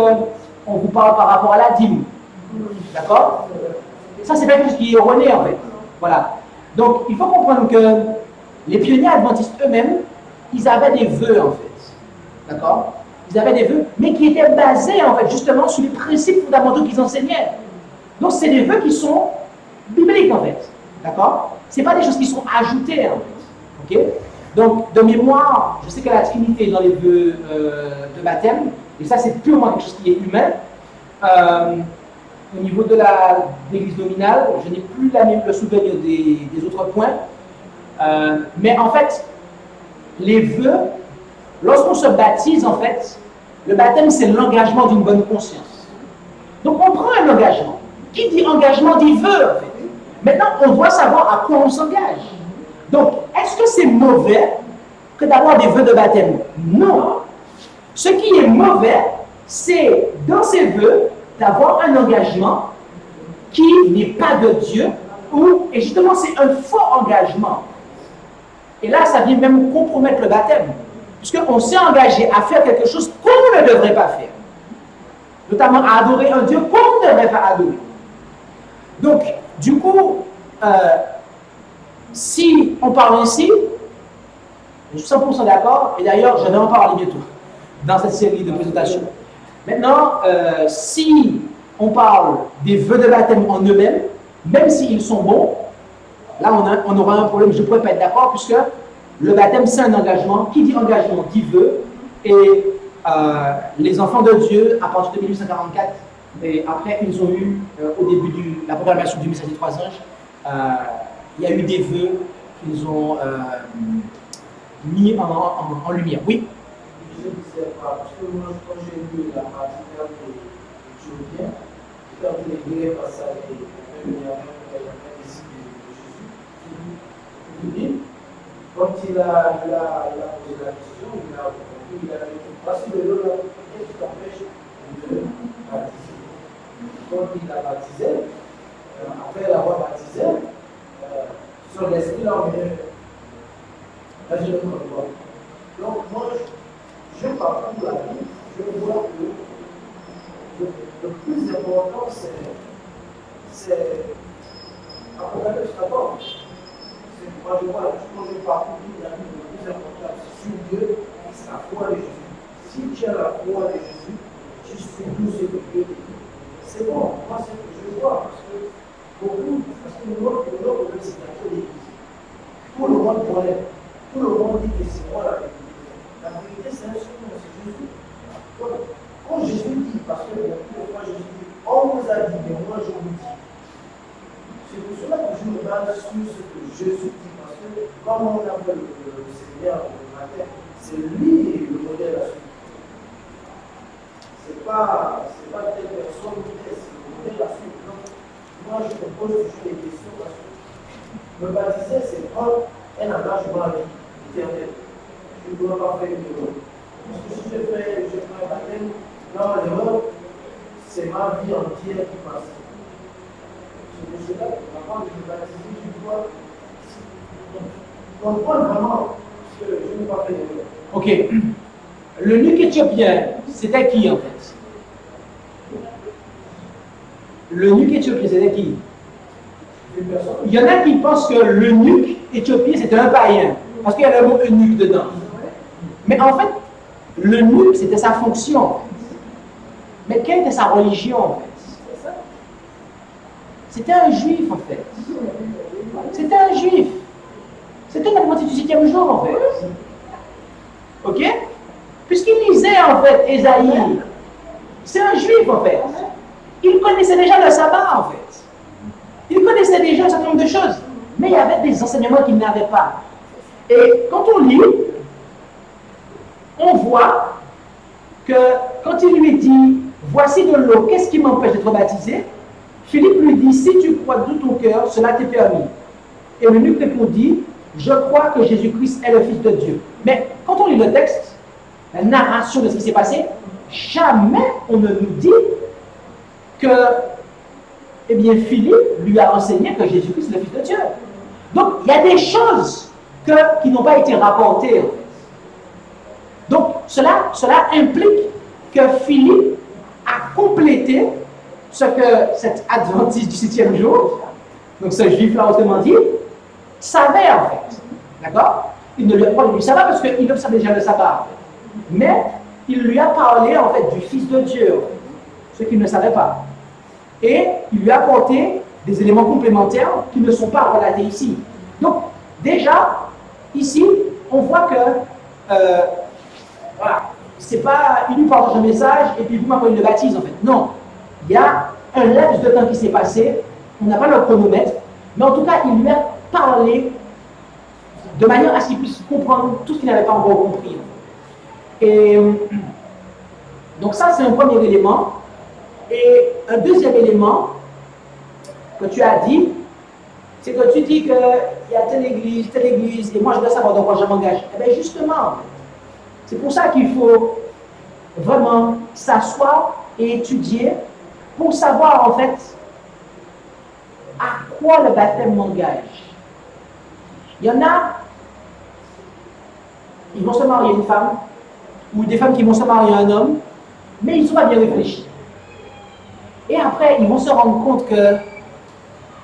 on vous parle par rapport à la dîme. D'accord? Ça, c'est pas quelque chose qui est erroné en fait. Voilà. Donc, il faut comprendre que les pionniers adventistes eux-mêmes, ils avaient des vœux en fait. D'accord? Ils avaient des vœux, mais qui étaient basés en fait justement sur les principes fondamentaux qu'ils enseignaient. Donc, c'est des vœux qui sont bibliques en fait. D'accord? C'est pas des choses qui sont ajoutées en fait. Ok? Donc, de mémoire, je sais que la Trinité est dans les vœux de baptême, et ça, c'est purement quelque chose qui est humain. Au niveau de l'église nominale, je n'ai plus le souvenir des autres points. Mais en fait, les vœux, lorsqu'on se baptise, en fait, le baptême, c'est l'engagement d'une bonne conscience. Donc, on prend un engagement. Qui dit engagement dit vœu, en fait. Maintenant, on doit savoir à quoi on s'engage. Donc, est-ce que c'est mauvais que d'avoir des vœux de baptême? Non. Ce qui est mauvais, c'est dans ces vœux d'avoir un engagement qui n'est pas de Dieu, et justement c'est un faux engagement. Et là, ça vient même compromettre le baptême, puisqu'on s'est engagé à faire quelque chose qu'on ne devrait pas faire, notamment à adorer un Dieu qu'on ne devrait pas adorer. Donc, du coup, si on parle ainsi, je suis 100% d'accord, et d'ailleurs, je vais en parler bientôt dans cette série de présentations. Maintenant, si on parle des vœux de baptême en eux-mêmes, même s'ils sont bons, là on aura un problème, je ne pourrais pas être d'accord, puisque le baptême c'est un engagement. Qui dit engagement dit vœu, et les enfants de Dieu, à partir de 1844, et après ils ont eu, au début de la proclamation du message des 3 anges, il y a eu des vœux qu'ils ont mis en lumière. Oui. je disais pas, parce que moi, quand j'ai lu la partie éthiopien, j'étais en train de lire le passage de ici de Jésus. Quand il a posé la question, il a dit, parce que l'eau, qu'est-ce qui t'empêche de baptiser? Quand il a baptisé, après l'avoir baptisé, son esprit l'a emmené. Là, je le vois. Donc, moi, je parcours la vie, je vois que le plus important, c'est Apocalypse 14. Moi, je vois, quand je parcours la vie, le plus important, c'est sur Dieu et c'est la foi de Jésus. Si tu as la foi de Jésus, tu suis tout ce que Dieu te dit. C'est bon, moi, c'est ce que je vois, parce que le monde, c'est la foi de l'Église. Tout le monde connaît. Tout le monde dit que c'est moi la vérité. La vérité, c'est un seul nom, c'est Jésus. Quand Jésus dit, parce que fois Jésus dit, on vous a dit, mais moi je vous dis. C'est pour cela que je me base sur ce que Jésus dit, parce que comme on appelle le Seigneur le matin, c'est lui le modèle à suivre. C'est pas telle personne, c'est le modèle à suivre. Donc, moi je me pose toujours des questions parce que me baptiser, c'est prendre un engagement avec l'éternel. Je ne dois pas faire une erreur. Parce que si je fais un baptême, non, l'erreur, c'est ma vie entière qui passe. C'est pour cela que avant de me baptiser, je dois comprendre vraiment que je n'ai pas fait d'erreur. Ok. L'eunuque éthiopien, c'était qui en fait? L'eunuque éthiopien, c'était qui? Il y en a qui pensent que l'eunuque éthiopien, c'était un païen, parce qu'il y a le mot eunuque dedans. Mais en fait, l'eunuque, c'était sa fonction. Mais quelle était sa religion en fait? C'était un juif en fait. C'était un juif. C'était l'apprenti du 7e jour en fait. Ok? Puisqu'il lisait en fait Ésaïe, c'est un juif en fait. Il connaissait déjà le sabbat en fait. Il connaissait déjà un certain nombre de choses. Mais il y avait des enseignements qu'il n'avait pas. Et quand on lit, on voit que quand il lui dit « Voici de l'eau, qu'est-ce qui m'empêche d'être baptisé ?» Philippe lui dit « Si tu crois de tout ton cœur, cela t'est permis. » Et l'eunuque répondit « Je crois que Jésus-Christ est le Fils de Dieu. » Mais quand on lit le texte, la narration de ce qui s'est passé, jamais on ne nous dit que eh bien, Philippe lui a enseigné que Jésus-Christ est le Fils de Dieu. Donc, il y a des choses qui n'ont pas été rapportées. Donc, cela implique que Philippe a complété ce que cet adventiste du 7e jour, donc ce juif-là, autrement dit, savait en fait. D'accord? Il ne lui a pas lu le sabbat parce qu'il observe déjà le sabbat. En fait. Mais il lui a parlé en fait du Fils de Dieu, ce qu'il ne savait pas. Et il lui a apporté des éléments complémentaires qui ne sont pas relatés ici. Donc, déjà, ici, on voit que voilà, c'est pas il lui partage un message et puis vous il le baptise en fait. Non, il y a un laps de temps qui s'est passé, on n'a pas le chronomètre, mais en tout cas, il lui a parlé de manière à ce qu'il puisse comprendre tout ce qu'il n'avait pas encore compris. Et donc ça, c'est un premier élément. Et un deuxième élément que tu as dit, c'est que tu dis qu'il y a telle église, et moi je dois savoir dans quoi je m'engage. Eh bien justement, c'est pour ça qu'il faut vraiment s'asseoir et étudier pour savoir en fait à quoi le baptême m'engage. Il y en a, ils vont se marier à une femme, ou des femmes qui vont se marier à un homme, mais ils ne sont pas bien réfléchis. Et après, ils vont se rendre compte que,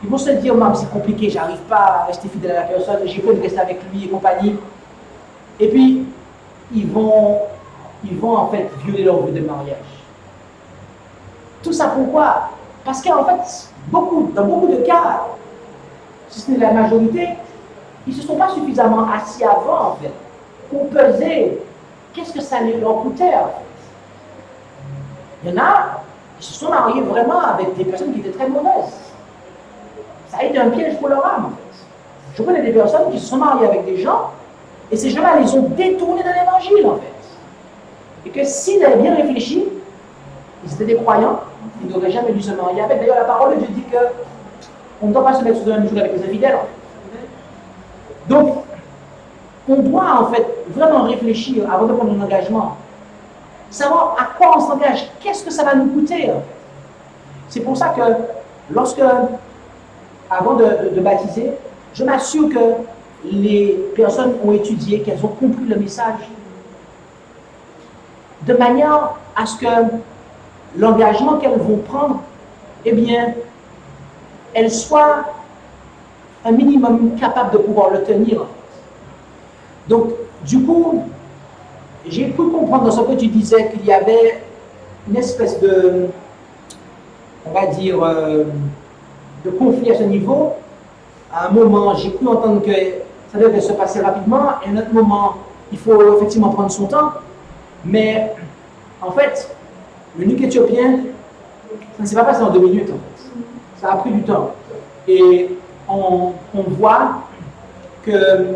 ils vont se dire, non, c'est compliqué, j'arrive pas à rester fidèle à la personne, j'ai peur de rester avec lui et compagnie. Et puis, ils vont en fait violer leur vœu de mariage. Tout ça pourquoi? Parce qu'en fait, dans beaucoup de cas, si ce n'est la majorité, ils ne se sont pas suffisamment assis avant, en fait, pour peser qu'est-ce que ça leur coûtait, en fait. Il y en a qui se sont mariés vraiment avec des personnes qui étaient très mauvaises. Ça a été un piège pour leur âme, en fait. Je connais des personnes qui se sont mariées avec des gens, et ces gens-là les ont détournés de l'évangile, en fait. Et que s'ils avaient bien réfléchi, ils étaient des croyants, ils n'auraient jamais dû se marier avec. D'ailleurs, la parole de Dieu dit que on ne doit pas se mettre sous un même joug avec les infidèles. Donc, on doit en fait vraiment réfléchir avant de prendre un engagement. Savoir à quoi on s'engage, qu'est-ce que ça va nous coûter. C'est pour ça que lorsque, avant de baptiser, je m'assure que les personnes ont étudié, qu'elles ont compris le message, de manière à ce que l'engagement qu'elles vont prendre, eh bien, elle soit un minimum capable de pouvoir le tenir. Donc, du coup, j'ai pu comprendre dans ce que tu disais qu'il y avait une espèce de, on va dire, de conflit à ce niveau. À un moment, j'ai pu entendre que ça devait se passer rapidement, et à un autre moment, il faut effectivement prendre son temps. Mais, en fait, le nuque éthiopien, ça ne s'est pas passé en 2 minutes, en fait. Ça a pris du temps. Et on voit que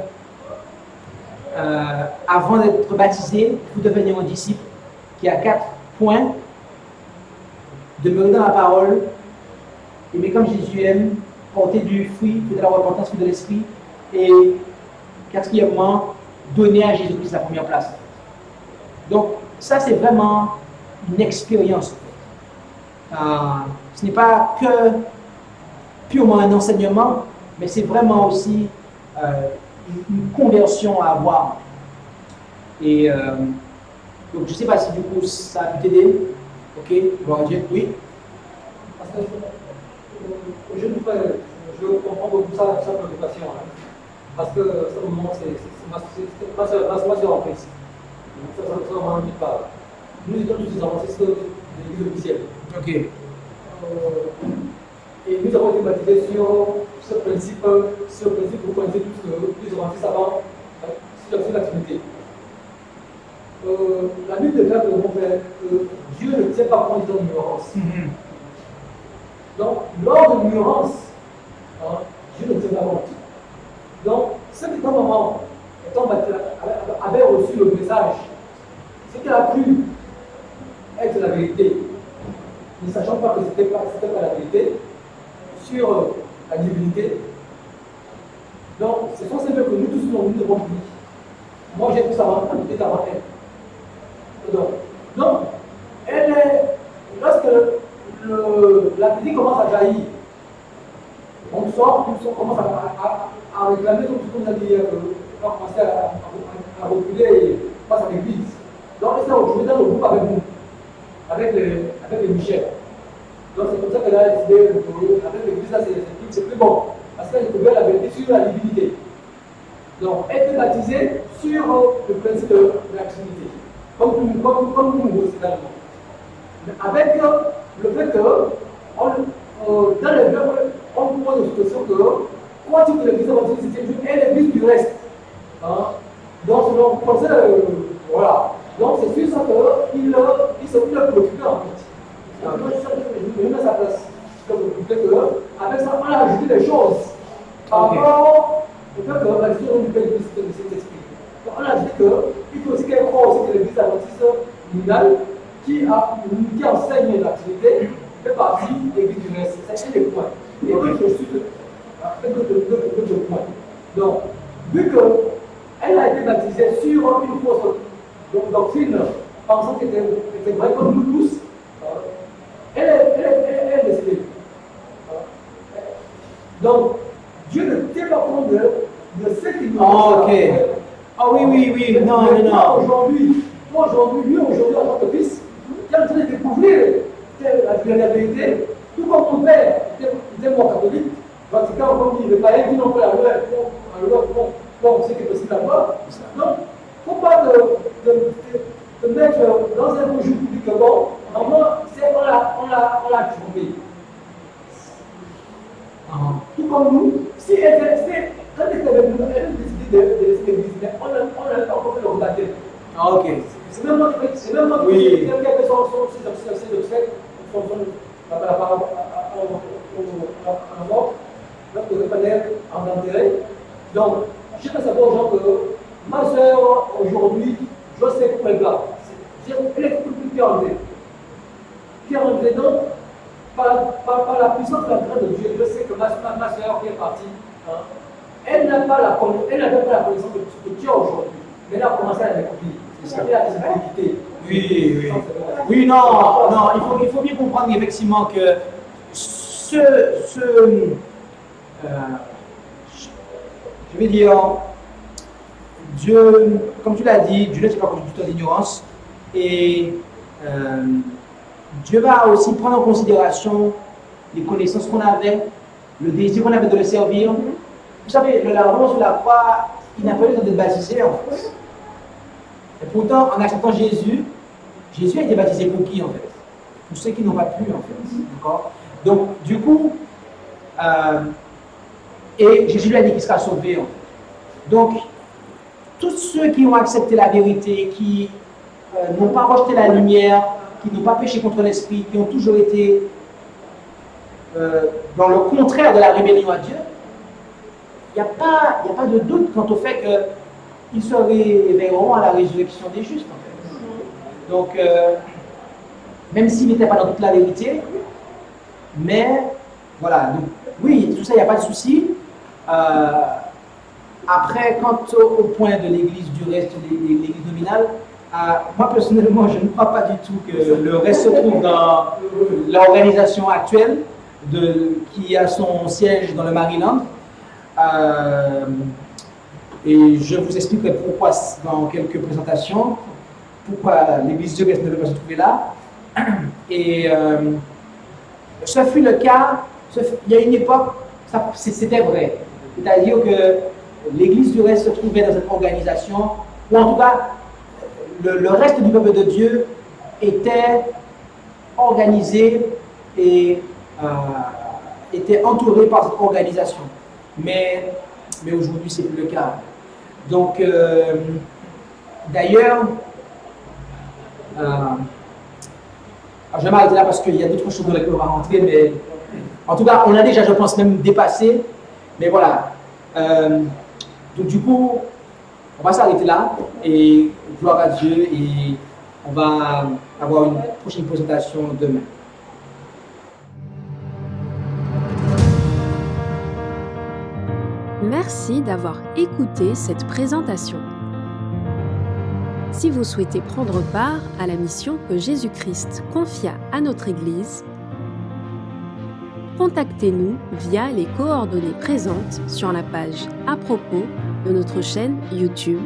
avant d'être baptisé, pour devenir un disciple, qui a 4 points: demeurer dans la parole, aimer comme Jésus aime, porter du fruit, de la repentance, fruit de l'esprit, et quatrièmement, donner à Jésus-Christ la première place. Donc, ça, c'est vraiment une expérience. Ce n'est pas que purement un enseignement, mais c'est vraiment aussi une conversion à avoir. Et donc, je ne sais pas si du coup ça a pu t'aider. Ok, bon Dieu, oui. Parce que je comprends beaucoup sa préoccupation. Hein. Parce que ce moment, c'est ma soeur en fait. Ça ne dit pas. Nous étions tous des avancés de l'église officielle. Ok. Et nous avons été baptisés sur ce principe, vous connaissez tous les avancés avant, sur l'activité. La Bible déclare que Dieu ne tient pas compte de l'ignorance. Donc, lors de l'ignorance, Dieu ne tient pas compte. Donc, ce qui ton maman, avait reçu le message, c'est qu'elle a cru être la vérité, ne sachant pas que ce n'était pas la vérité, sur la divinité. Donc, ce sont ces que nous tous nous devons dire. Moi, j'ai tout ça avant elle. Donc, elle est, lorsque la critique commence à jaillir, on sort, on commence à réclamer, comme on a dit hier, on va commencer à reculer et passe à l'église. Donc, elle s'est retrouvée dans le groupe avec nous, avec les Michel. Donc, c'est comme ça qu'elle a décidé avec l'église, là, c'est plus bon, parce qu'elle trouvait la vérité sur la divinité. Donc, elle était baptisée sur le principe de la Trinité. Comme nous aussi également. Avec le fait que, dans les deux, on pose une question que, comment dire que l'église évangélique est l'église du reste. Hein? Donc, selon le conseil, voilà. Donc, c'est sur ça qu'il se préoccupé en fait. Je mets sa place. Avec ça, on a ajouté des choses. Par rapport au fait que la vision du Père de cet esprit. On a dit qu'il faut aussi qu'elle croit aussi que l'église adventiste mondiale qui enseigne l'activité fait partie de l'église du reste. C'est un des points. Et donc, je suis d'autres points. Donc, vu qu'elle a été baptisée sur une fausse doctrine, pensant qu'elle était vraie comme nous tous, elle est décédée. Donc, Dieu ne tient pas compte de ce qu'il nous a fait. Ah oui, non. Aujourd'hui, en tant que fils, tu es en train de découvrir la vérité, tout comme mon père était mort catholique, Vatican, comme dit, les païens qui n'ont pas la loi, bon, c'est que possible à voir. Donc, il ne faut pas te mettre dans un projet public que bon, normalement, on l'a trompé. Tout comme nous, si quand elle était avec nous, elle a décidé de laisser l'église, mais on a encore fait le rebaptême. Ok. C'est même notre oui. Quelqu'un qui avait son la parole en mort, notre repreneur en enterré. Donc, je veux savoir aux gens que ma soeur, aujourd'hui, je sais pour elle là. sœur qui est partie, hein, elle n'a pas la connaissance de Dieu aujourd'hui. Mais elle a commencé à découvrir. C'est ça. Elle a des activités. Oui. Oui, non, il faut bien comprendre effectivement que je vais dire, Dieu, comme tu l'as dit, Dieu ne s'est pas conduit dans l'ignorance. Et Dieu va aussi prendre en considération les connaissances qu'on avait, le désir qu'on avait de le servir. Vous savez, la mort sur la croix, il n'a pas eu d'être baptisé en fait. Et pourtant, en acceptant Jésus, Jésus a été baptisé pour qui en fait? Pour ceux qui n'ont pas pu en fait. D'accord? Donc, du coup, et Jésus lui a dit qu'il sera sauvé en fait. Donc, tous ceux qui ont accepté la vérité, qui n'ont pas rejeté la lumière, qui n'ont pas péché contre l'esprit, qui ont toujours été dans le contraire de la rébellion à Dieu, il n'y a pas de doute quant au fait qu'ils se réveilleront à la résurrection des justes. En fait. Donc, même s'ils n'étaient pas dans toute la vérité, mais voilà, donc, oui, tout ça, il n'y a pas de souci. Après, quant au point de l'église du reste, l'église nominale, moi personnellement, je ne crois pas du tout que le reste se trouve dans l'organisation actuelle qui a son siège dans le Maryland. Et je vous expliquerai pourquoi dans quelques présentations, pourquoi l'église du reste ne peut pas se trouver là. Et ce fut le cas, il y a une époque, c'était vrai. C'est-à-dire que l'église du reste se trouvait dans cette organisation, ou en tout cas, le reste du peuple de Dieu était organisé et était entouré par cette organisation. Mais aujourd'hui, ce n'est plus le cas. Donc, d'ailleurs, je vais m'arrêter là parce qu'il y a d'autres choses dans lesquelles on va rentrer, mais en tout cas, on a déjà, je pense, même dépassé. Mais voilà. Donc, du coup, on va s'arrêter là et gloire à Dieu et on va avoir une prochaine présentation demain. Merci d'avoir écouté cette présentation. Si vous souhaitez prendre part à la mission que Jésus-Christ confia à notre Église, contactez-nous via les coordonnées présentes sur la page à propos de notre chaîne YouTube